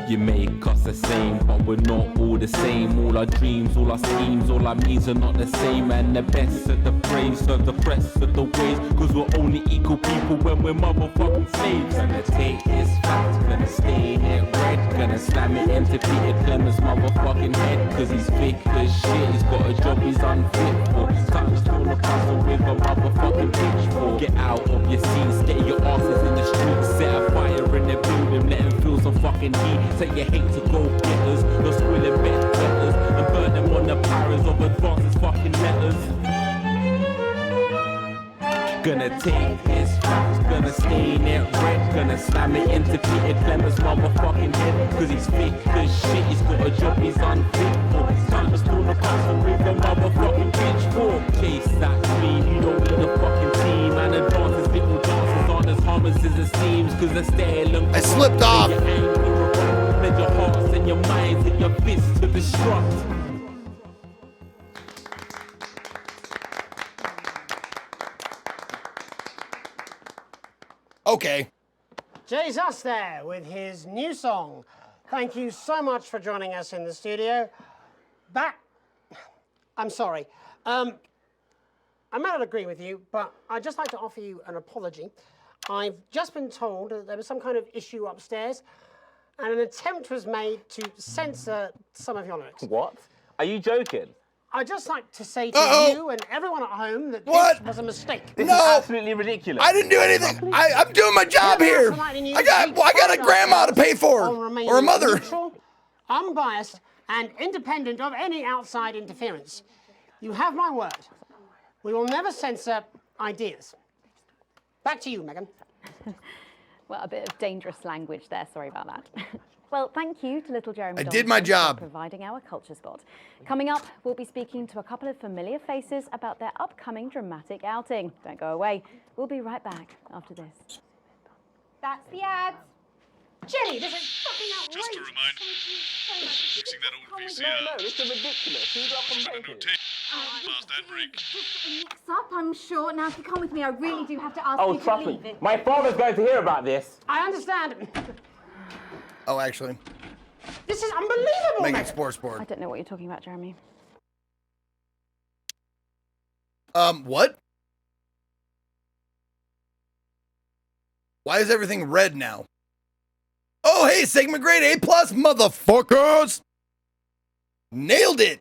You make us the same, but we're not all the same. All our dreams, all our schemes, all our means are not the same. And the best of the praise, of the press of the ways. Cause we're only equal people when we're motherfucking slaves. Gonna take this fact, gonna stain it red. Gonna slam it into Peter Clement's motherfucking head. Cause he's thick as shit, he's got a job he's unfit for. Time to stone a castle with a motherfucking pitchfork. Get out of your seats, get your asses in the streets. Set a fire in the building, let them feel some fucking heat. Say you hate to go getters, you're squilling bed getters, and burn them on the pyres of Gonna take his facts, gonna stain it red, gonna slam it into Peter Clemens' motherfucking head. Cause he's thick as shit, he's got a job he's unfit for. Time to storm the castle with a motherfucking pitchfork. Chase that clean, you don't need a fucking team. And advances, little dances aren't as harmless as it seems. Cause they're stale. I slipped off. Led your hearts and your minds and your fists to destruct. Okay. Jesus there with his new song. Thank you so much for joining us in the studio. I'm sorry. I may not agree with you, but I'd just like to offer you an apology. I've just been told that there was some kind of issue upstairs and an attempt was made to censor some of your lyrics. What? Are you joking? I'd just like to say to you and everyone at home that this was a mistake. This is absolutely ridiculous. I didn't do anything. I'm doing my job here. I got a grandma to pay for, or a mother. Neutral, unbiased, and independent of any outside interference. You have my word. We will never censor ideas. Back to you, Megan. Well, a bit of dangerous language there. Sorry about that. Well, thank you to little Jeremy. I did my job. For providing our culture spot. Coming up, we'll be speaking to a couple of familiar faces about their upcoming dramatic outing. Don't go away. We'll be right back after this. That's the ads. Jenny, this is fucking outrageous. Just a reminder, fixing that old VCR. No, this is ridiculous. Who's up and breaking? Past that break. Mix up, I'm sure. Now, if you come with me, I really do have to ask Oh, you to trust leave me. it. My father's going to hear about this. I understand. Oh, actually. This is unbelievable. Make Megan. it sports board. I don't know what you're talking about, Jeremy. What? Why is everything red now? Oh, hey, segment grade A+, motherfuckers! Nailed it!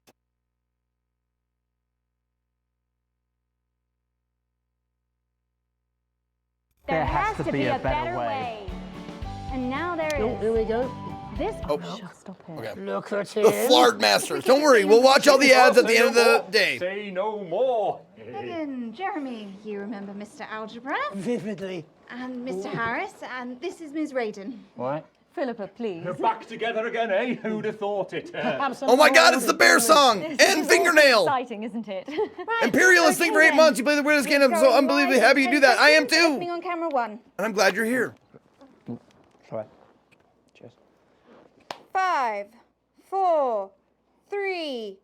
There has to be a better way. And now there is. Here we go. This. Oh, stop it. Okay. Look at The Flard Masters. Don't worry, we'll watch all the ads at the end of the day. Say no more. Megan, Jeremy, you remember Mr. Algebra? Vividly. And Mr. Harris, and this is Ms. Raiden. What? Philippa, please. You're back together again, eh? Who'd have thought it? Oh my god, it's the bear song! And fingernail! Exciting, isn't it? Imperialist thing for 8 months. You play the weirdest game. I'm so unbelievably happy you do that. I am too. Opening on camera 1. And I'm glad you're here. Sorry. Cheers. 5, 4, 3.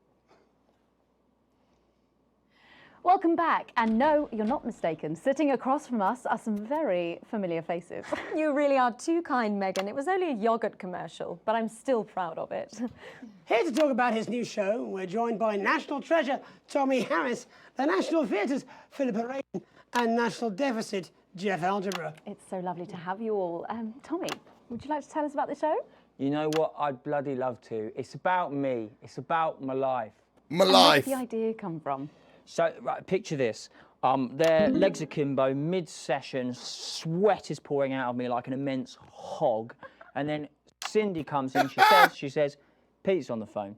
Welcome back. And no, you're not mistaken. Sitting across from us are some very familiar faces. You really are too kind, Megan. It was only a yogurt commercial, but I'm still proud of it. Here to talk about his new show, we're joined by national treasure Tommy Harris, the National Theatre's Philippa Raiden, and National Deficit Jeff Algebra. It's so lovely to have you all. Tommy, would you like to tell us about the show? You know what? I'd bloody love to. It's about me. It's about my life. My And life. where did the idea come from? So, right, picture this. Their legs akimbo, mid-session, sweat is pouring out of me like an immense hog. And then Cindy comes in, she says, Pete's on the phone.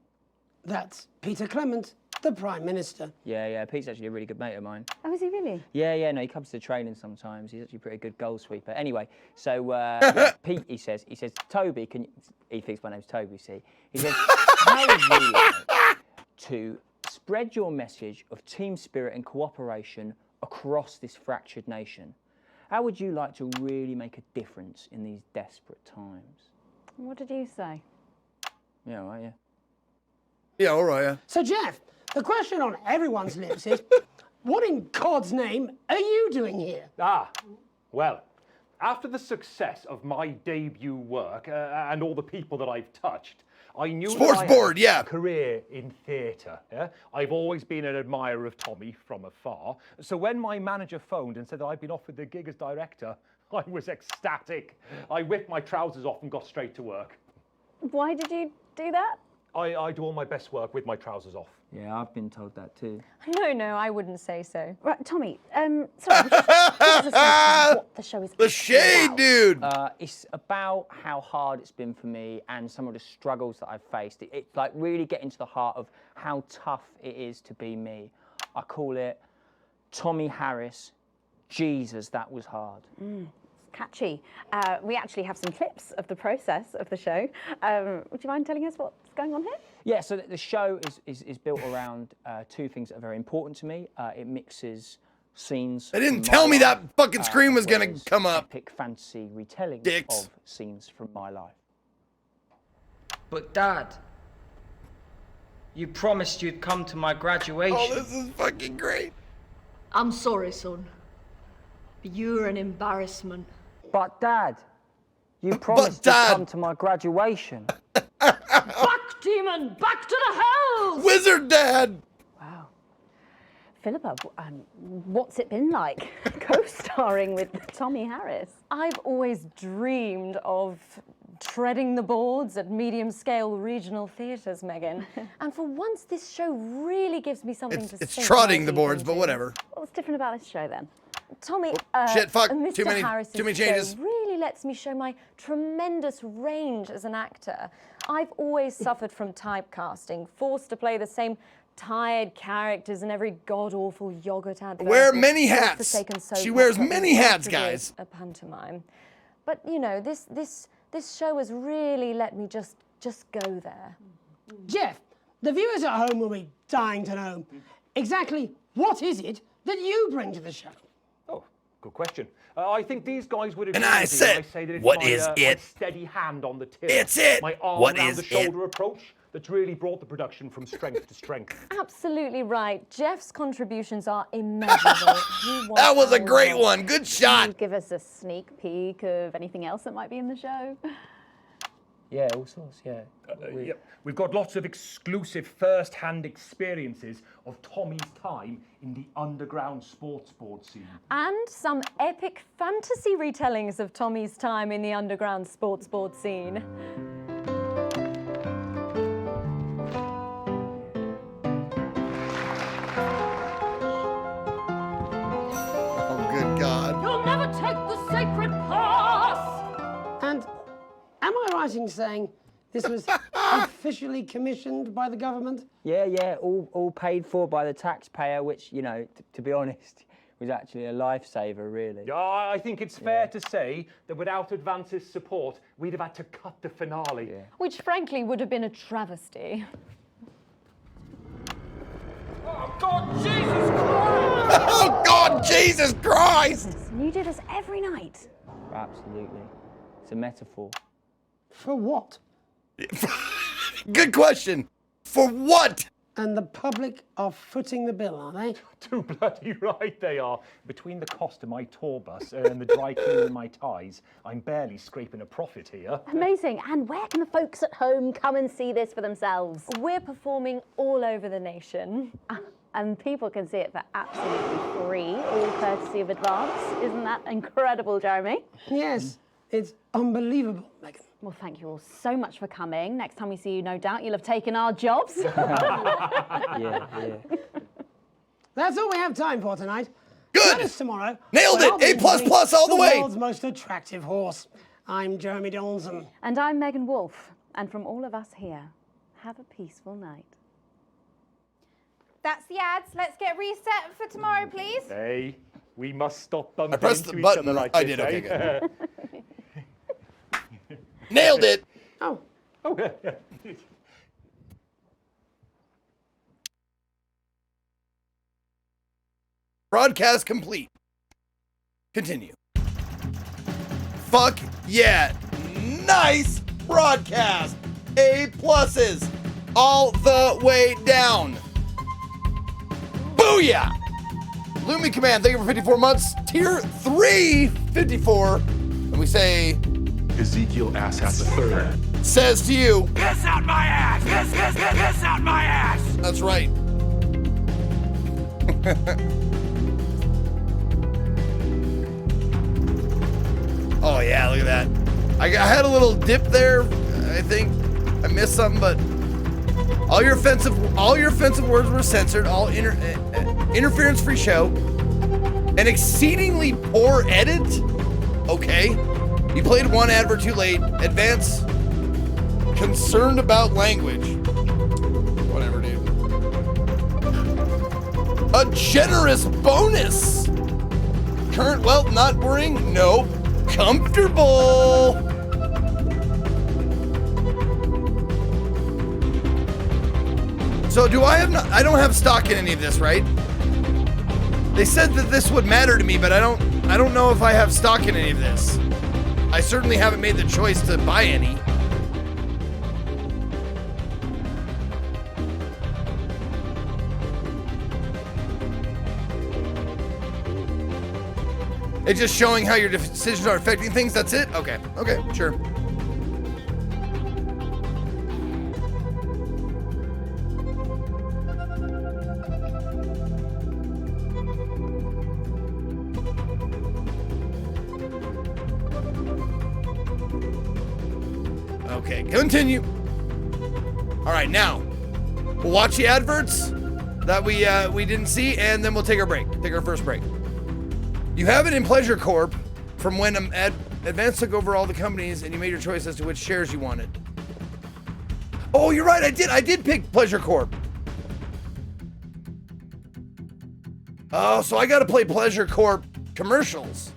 That's Peter Clement, the Prime Minister. Yeah, Pete's actually a really good mate of mine. Oh, is he really? Yeah, no, he comes to training sometimes. He's actually a pretty good goal sweeper. Anyway, so yeah, Pete, he says, Toby, he thinks my name's Toby, see? He says, how would you like to spread your message of team spirit and cooperation across this fractured nation? How would you like to really make a difference in these desperate times? What did you say? Yeah, right, yeah. Yeah, all right, yeah. So, Jeff, the question on everyone's lips is, what in God's name are you doing here? Well, after the success of my debut work and all the people that I've touched, I knew Sports that I board, had yeah. a career in theatre. Yeah? I've always been an admirer of Tommy from afar. So when my manager phoned and said that I'd been offered the gig as director, I was ecstatic. I whipped my trousers off and got straight to work. Why did you do that? I do all my best work with my trousers off. Yeah, I've been told that too. No, I wouldn't say so. Right, Tommy, sorry, give us a sense of what the show is The shade, about. dude! It's about how hard it's been for me and some of the struggles that I've faced. It's like really getting to the heart of how tough it is to be me. I call it Tommy Harris, Jesus, that was hard. Catchy. We actually have some clips of the process of the show. Would you mind telling us what's going on here? Yeah, so the show is built around two things that are very important to me. It mixes scenes. They didn't tell me that fucking screen was gonna come up. Epic fantasy retelling of scenes from my life. But Dad, you promised you'd come to my graduation. Oh, this is fucking great. I'm sorry, son. You're an embarrassment. But Dad, you promised you'd come to my graduation. Back, demon! Back to the hells! Wizard Dad! Wow. Philippa, what's it been like co-starring with Tommy Harris? I've always dreamed of treading the boards at medium-scale regional theatres, Megan. And for once, this show really gives me something to It's sink trotting my the teeth boards, into. but whatever. What's different about this show then? Tommy, Shit, fuck, Mr. too many Harris's changes. show really lets me show my tremendous range as an actor. I've always suffered from typecasting, forced to play the same tired characters in every god-awful yogurt advert. Wear many hats. godforsaken soap She wears opera many hats, impossible guys. A pantomime. But you know, this show has really let me just go there. Jeff, the viewers at home will be dying to know exactly what is it that you bring to the show. Good question. I think these guys would agree And I with me said, when I say that it's what my, is my it? steady hand on the till. It's it. My arm What around is the it? shoulder approach that's really brought the production from strength to strength. Absolutely right. Jeff's contributions are immeasurable. That was a great one. Good shot. Can you give us a sneak peek of anything else that might be in the show? Yeah, all sorts, yeah. Yep. We've got lots of exclusive first-hand experiences of Tommy's time in the underground sports board scene. And some epic fantasy retellings of Tommy's time in the underground sports board scene. Oh, good God. You'll never take the sacred path! And am I right in saying this was officially commissioned by the government? Yeah, all paid for by the taxpayer, which, you know, to be honest, was actually a lifesaver, really. Yeah, I think it's fair to say that without Advance's support, we'd have had to cut the finale. Which frankly would have been a travesty. Oh, God, Jesus Christ! Oh, God, Jesus Christ! You do this every night. Absolutely. It's a metaphor. For what? Good question. For what? And the public are footing the bill, are they? Too bloody right they are. Between the cost of my tour bus and the dry cleaning my ties, I'm barely scraping a profit here. Amazing. And where can the folks at home come and see this for themselves? We're performing all over the nation. And people can see it for absolutely free, all courtesy of Advance. Isn't that incredible, Jeremy? Yes, it's unbelievable, Megan. Well, thank you all so much for coming. Next time we see you, no doubt you'll have taken our jobs. Yeah. That's all we have time for tonight. Good. Join us tomorrow. Nailed where it. I'll be A++ interviewing all the way. The world's most attractive horse. I'm Jeremy Donaldson. And I'm Megan Wolfe. And from all of us here, have a peaceful night. That's the ads. Let's get reset for tomorrow, please. Hey, we must stop bumping pressed into the each button. other like I this, did, okay, eh? good. Nailed it. Oh. Broadcast complete. Continue. Fuck yeah. Nice broadcast. A pluses all the way down. Booyah. Lumi Command, thank you for 54 months. Tier 3, 54. And we say, Ezekiel Asshat III says to you, piss out my ass! Piss out my ass! That's right. Oh yeah, look at that. I had a little dip there. I think I missed something, but all your offensive words were censored. All interference-free show. An exceedingly poor edit. Okay. You played one advert too late. Advance. Concerned about language. Whatever, dude. A generous bonus. Current wealth not worrying? Nope. Comfortable. So do I have I don't have stock in any of this, right? They said that this would matter to me, but I don't know if I have stock in any of this. I certainly haven't made the choice to buy any. It's just showing how your decisions are affecting things, that's it? Okay, sure. Okay, continue. All right, now we'll watch the adverts that we didn't see, and then we'll take our first break. You have it in Pleasure Corp from when Advance took over all the companies, and you made your choice as to which shares you wanted. Oh, you're right. I did pick Pleasure Corp. Oh, so I got to play Pleasure Corp commercials.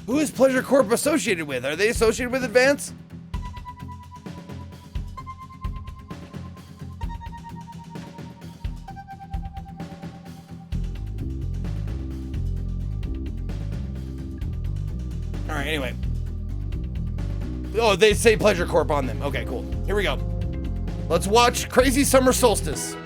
Who is Pleasure Corp associated with? Are they associated with Advance? All right, anyway. Oh, they say Pleasure Corp on them. Okay, cool. Here we go. Let's watch Crazy Summer Solstice.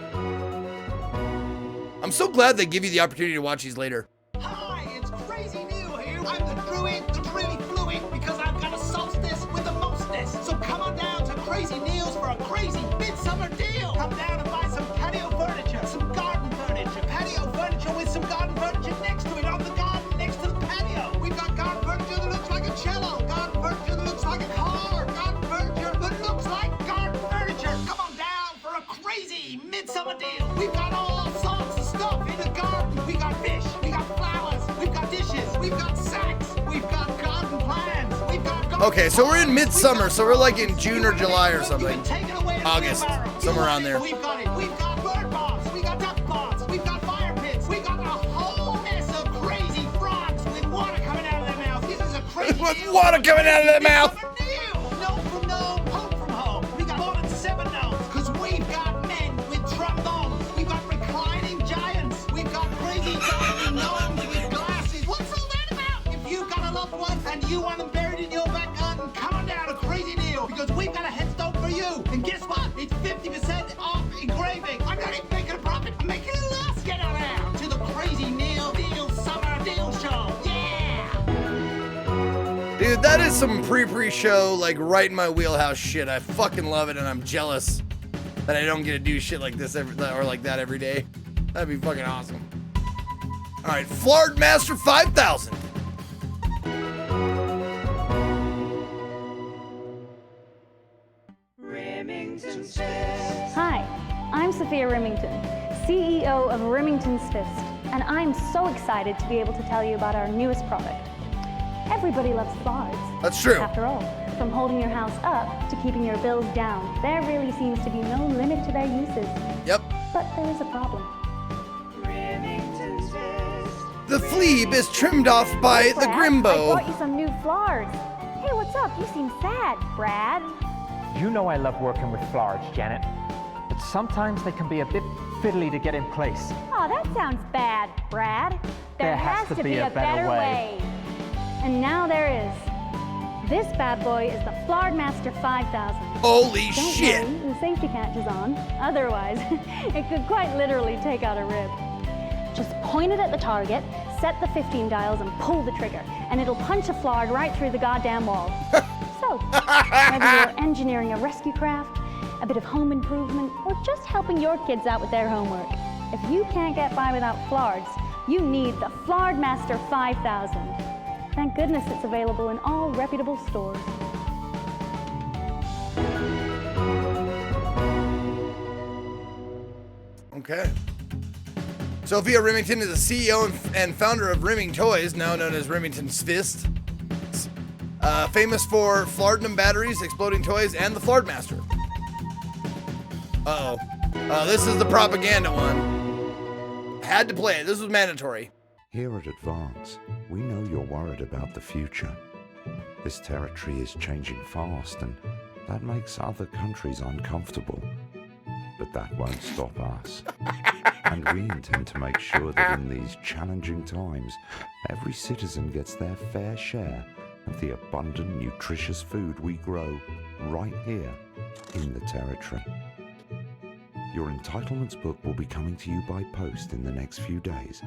I'm so glad they give you the opportunity to watch these later. Hi, it's Crazy Neil here. I'm the druid, the really fluid, because I've got a solstice with the mostness. So come on down to Crazy Neil's for a crazy midsummer deal. Come down and buy some patio furniture, some garden furniture, patio furniture with some garden furniture next to it on the garden next to the patio. We've got garden furniture that looks like a cello, garden furniture that looks like a car, garden furniture that looks like garden furniture. Come on down for a crazy midsummer deal. We've got all sorts of stuff in the garden. We got fish, we got flowers, we've got dishes, we've got sacks, we've got garden plants, we've got... Okay, so we're in midsummer, so we're like in June or July or something. August, somewhere around there. We've got it. We've got bird bombs, we got duck ponds, we've got fire pits, we got a whole mess of crazy frogs with water coming out of their mouths. This is a crazy With water coming out of their mouth. Gnome from gnome, home from home. We got more than 7 gnomes, because we've got men with trombones. We've got reclining giants. We've got crazy diving gnomes with glasses. What's all that about? If you've got a loved one and you want them buried in your back garden, come on down to Crazy Neil, because we've got a headstone for you. And guess what? It's 50% off engraving. I'm not even making a profit. I'm making a loss. Get on out to the Crazy Neil Deal Summer Deal Show. Yeah! Dude, that is some pre-show, like right in my wheelhouse shit. I fucking love it, and I'm jealous that I don't get to do shit like this or like that every day. That'd be fucking awesome. All right, Flard Master 5000. Hi, I'm Sophia Remington, CEO of Remington's Fist, and I'm so excited to be able to tell you about our newest product. Everybody loves Flards. That's true. After all, from holding your house up to keeping your bills down, there really seems to be no limit to their uses. Yep. But there is a problem. The fleeb is trimmed off by the Grimbo. I brought you some new Flards. Hey, what's up? You seem sad, Brad. You know I love working with Flards, Janet, but sometimes they can be a bit fiddly to get in place. Oh, that sounds bad, Brad. There has to be a better way. And now there is. This bad boy is the Flard Master 5000. Holy Don't shit! worry, the safety catch is on. Otherwise, it could quite literally take out a rib. Just point it at the target, set the 15 dials, and pull the trigger, and it'll punch a Flard right through the goddamn wall. So, whether you're engineering a rescue craft, a bit of home improvement, or just helping your kids out with their homework, if you can't get by without Flards, you need the Flard Master 5000. Thank goodness it's available in all reputable stores. Okay. Sophia Remington is the CEO and founder of Reming Toys, now known as Remington's Fist. Famous for Flardnum batteries, exploding toys, and the Flard Master. Uh-oh. Oh, this is the propaganda one. Had to play it. This was mandatory. Here at Advance, we know you're worried about the future. This territory is changing fast, and that makes other countries uncomfortable. But that won't stop us. And we intend to make sure that in these challenging times, every citizen gets their fair share of the abundant, nutritious food we grow right here in the territory. Your entitlements book will be coming to you by post in the next few days,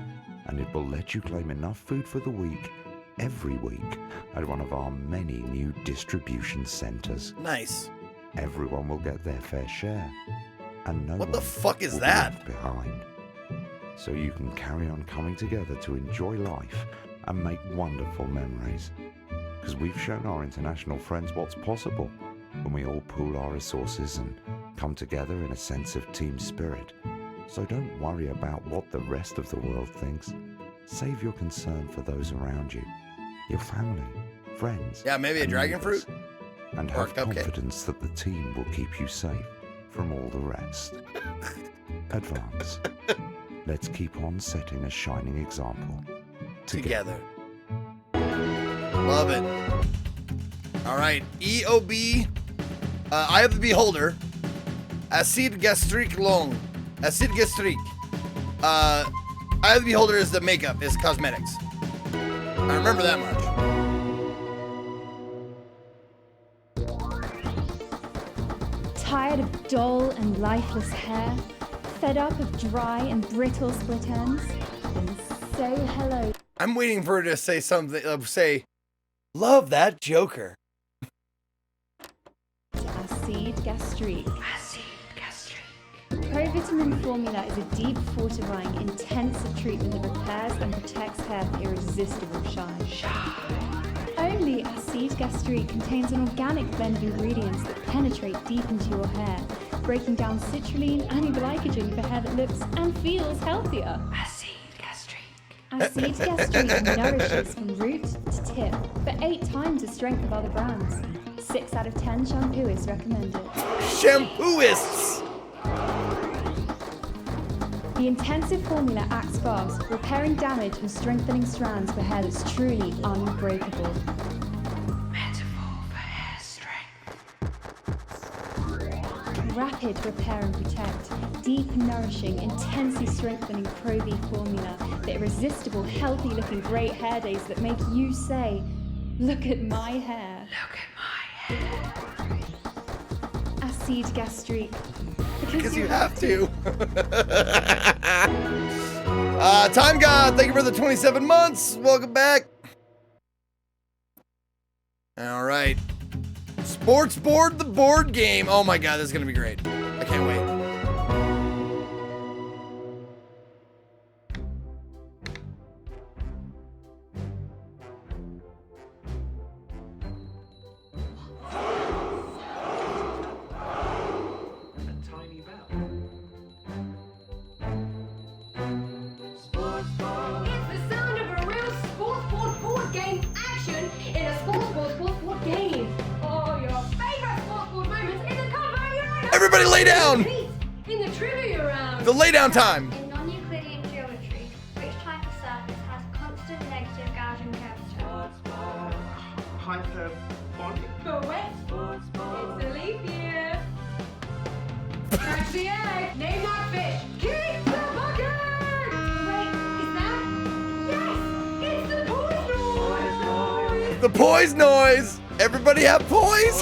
and it will let you claim enough food for the week, every week, at one of our many new distribution centers. Nice. Everyone will get their fair share, and no What the one fuck is will be that? left behind. So you can carry on coming together to enjoy life and make wonderful memories. Because we've shown our international friends what's possible when we all pool our resources and come together in a sense of team spirit. So don't worry about what the rest of the world thinks. Save your concern for those around you, your family, friends. Yeah, maybe a and dragon neighbors. fruit? And Or a have cupcake. confidence that the team will keep you safe from all the rest. Advance. Let's keep on setting a shining example. Together. Love it. All right, EOB, Eye of the Beholder, Acid Gastrique Long, Acid Gastrique. Eye of the Beholder is the makeup, is cosmetics. I remember that much. Tired of dull and lifeless hair? Fed up of dry and brittle split ends? Then say hello. I'm waiting for her to say something, say, love that Joker. Acid gastrique. Acid gastrique. Provitamin formula is a deep fortifying, intensive treatment that repairs and protects hair for irresistible shine. Only Acid gastrique contains an organic blend of ingredients that penetrate deep into your hair, breaking down citrulline and glycogen for hair that looks and feels healthier. Acid gastrique nourishes from root to tip for 8 times the strength of other brands. 6 out of 10 shampooists recommend it. Shampooists! The intensive formula acts fast, repairing damage and strengthening strands for hair that's truly unbreakable. Metaphor for hair strength. Rapid repair and protect. Deep, nourishing, intensely strengthening Pro V formula. The irresistible, healthy-looking great hair days that make you say, look at my hair. Look at my hair. Acid gastrique. Because you have to. Time God, thank you for the 27 months. Welcome back. All right. Sports Board, the board game. Oh my God, this is going to be great. I can't wait. It's the sound of a real sports board game action in a sports board game. Oh, your favorite sports board moments in the cover of your own. Everybody lay down. In the trivia round. The lay down time. In non-Euclidean geometry, which type of surface has constant negative Gaussian curvature? Hyperbolic? Correct. It's a leap year. Catch the egg. Name that fish. Keep the bucket. Wait, is that? Yes, it's the poise noise. The poise noise. Everybody have poise.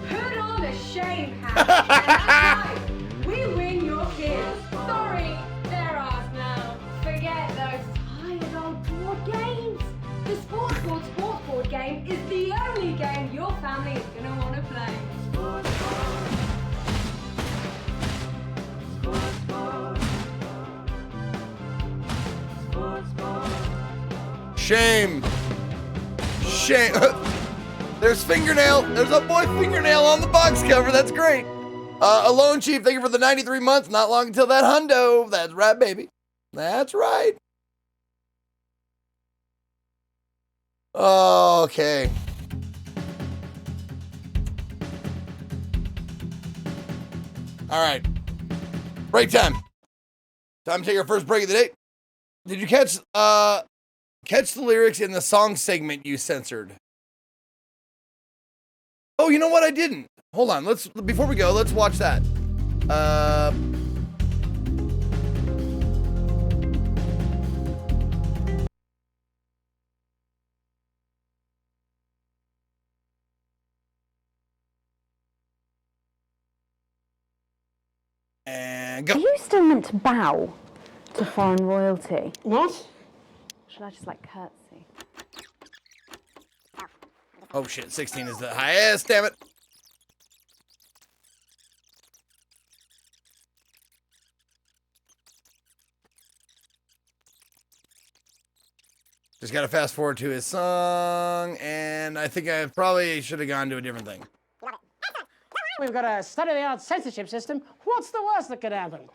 Put on a shame hat. We win your kids. Sorry, they're ours now. Forget those tired old board games. The sports board game is the only game your family is going to want to play. Shame. Shame. There's fingernail. There's a boy fingernail on the box cover. That's great. Alone Chief, thank you for the 93 months. Not long until that hundo. That's right, baby. That's right. Okay. All right. Break time. Time to take our first break of the day. Did you catch the lyrics in the song segment you censored? Oh, you know what? I didn't. Hold on. Before we go, let's watch that. And go. Are you still meant to bow to foreign royalty? What? Should I just like curtsy? Oh shit, 16 is the highest, damn it. Just gotta fast forward to his song, and I think I probably should have gone to a different thing. We've got a state-of-the-art censorship system. What's the worst that could happen?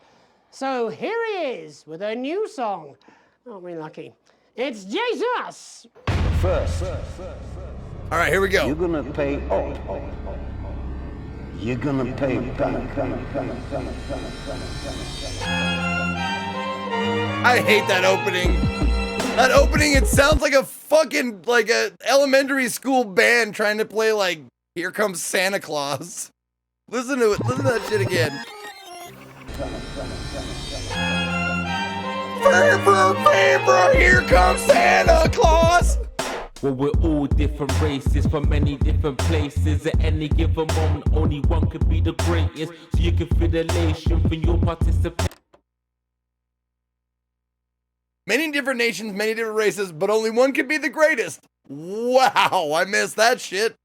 So here he is with a new song. Aren't we lucky? It's Jesus! First. All right, here we go. You're gonna pay up. You're gonna pay back. I hate that opening. That opening, it sounds like a fucking, like a elementary school band trying to play like, Here Comes Santa Claus. Listen to it, listen to that shit again. Here comes Santa Claus. Well, we're all different races from many different places. At any given moment, only one could be the greatest. So you can feel the elation from your participation. Many different nations, many different races, but only one could be the greatest. Wow, I missed that shit.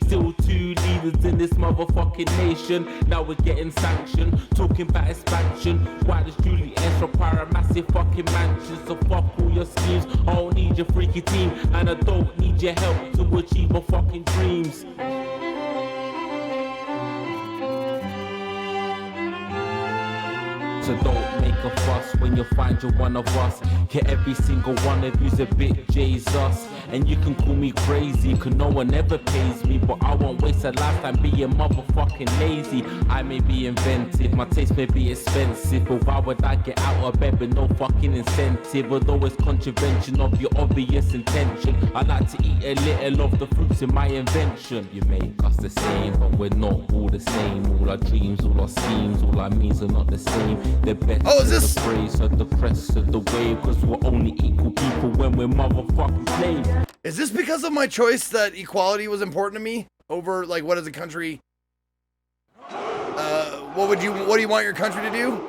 Still two leaders in this motherfucking nation. Now we're getting sanctioned, talking about expansion. Why does Julie require a massive fucking mansion? So fuck all your schemes. I don't need your freaky team, and I don't need your help to achieve my fucking dreams. So don't make a fuss when you find you're one of us. Yeah, every single one of you's a bit Jesus. And you can call me crazy, cause no one ever pays me. But I won't waste a lifetime being motherfucking lazy. I may be inventive, my taste may be expensive, but why would I get out of bed with no fucking incentive? Although it's contravention of your obvious intention, I like to eat a little of the fruits in my invention. You make us the same, but we're not all the same. All our dreams, all our schemes, all our means are not the same. The best is this? The praise of the press of the wave, cause we're only equal people when we're motherfucking slaves. Is this because of my choice that equality was important to me over like what is a country? What do you want your country to do?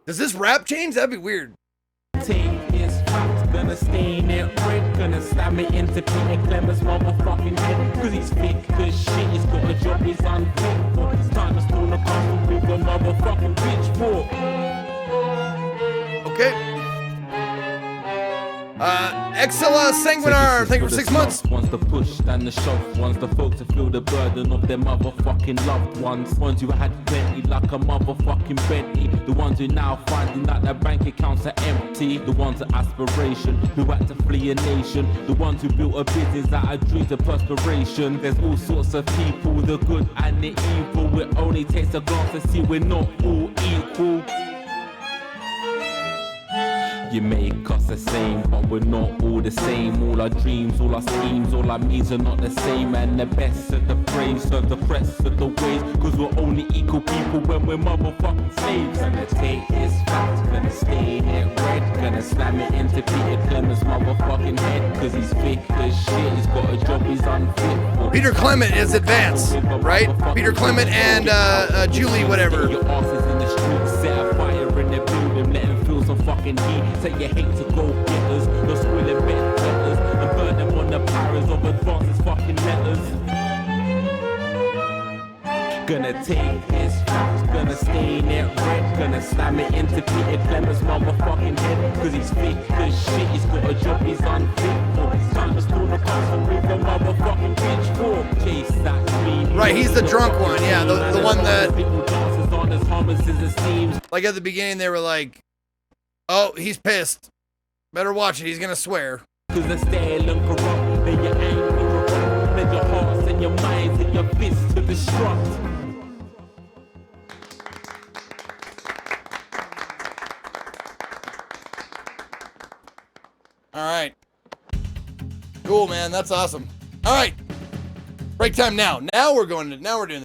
Does this rap change? That'd be weird. Take this fact, gonna stain it red, gonna slam it into Peter Clemens' motherfucking head, cause he's fake as shit, he's got a job he's unfit for. It's time to stone a castle with a motherfucking pitchfork. Okay. Exila Sanguinar, thank you for 6 months. One's the push and the shove, one's the folks to feel the burden of their motherfucking loved ones. Ones who had plenty like a motherfucking Bentley. The ones who now finding that their bank accounts are empty. The ones of aspiration who had to flee a nation. The ones who built a business out of dreams of perspiration. There's all sorts of people, the good and the evil. It only takes a glance to see we're not all equal. You make us the same, but we're not all the same. All our dreams, all our schemes, all our means are not the same. And the best of the praise of the press of the ways, cause we're only equal people when we're motherfucking slaves. Gonna take this fact, gonna stain it red, gonna slam it into Peter Clemens' motherfucking head, cause he's fake as shit, he's got a job he's unfit for. Peter Clement is advanced, right? Peter Clement and Julie, whatever. Your asses in the street, set a fire in the building, let him feel some fucking heat. Say you hate to go getters, you're squilling bed letters, and burn them on the powers of advances fucking letters. Gonna take this fact, gonna stain it red, gonna slam it into Peter Clemens' motherfucking head, cause he's fake as shit, he's got a job he's unfit for. It's time to storm the castle with a motherfucking pitchfork. Chase that dream. Right, he's the drunk one, yeah, the one that, like at the beginning they were like, oh, he's pissed. Better watch it, he's gonna swear. Cause they're stale and corrupt, then your anger corrupt, then your hearts and your minds and your fists to destruct. cool, man. That's awesome. All right. Break time now. Now we're doing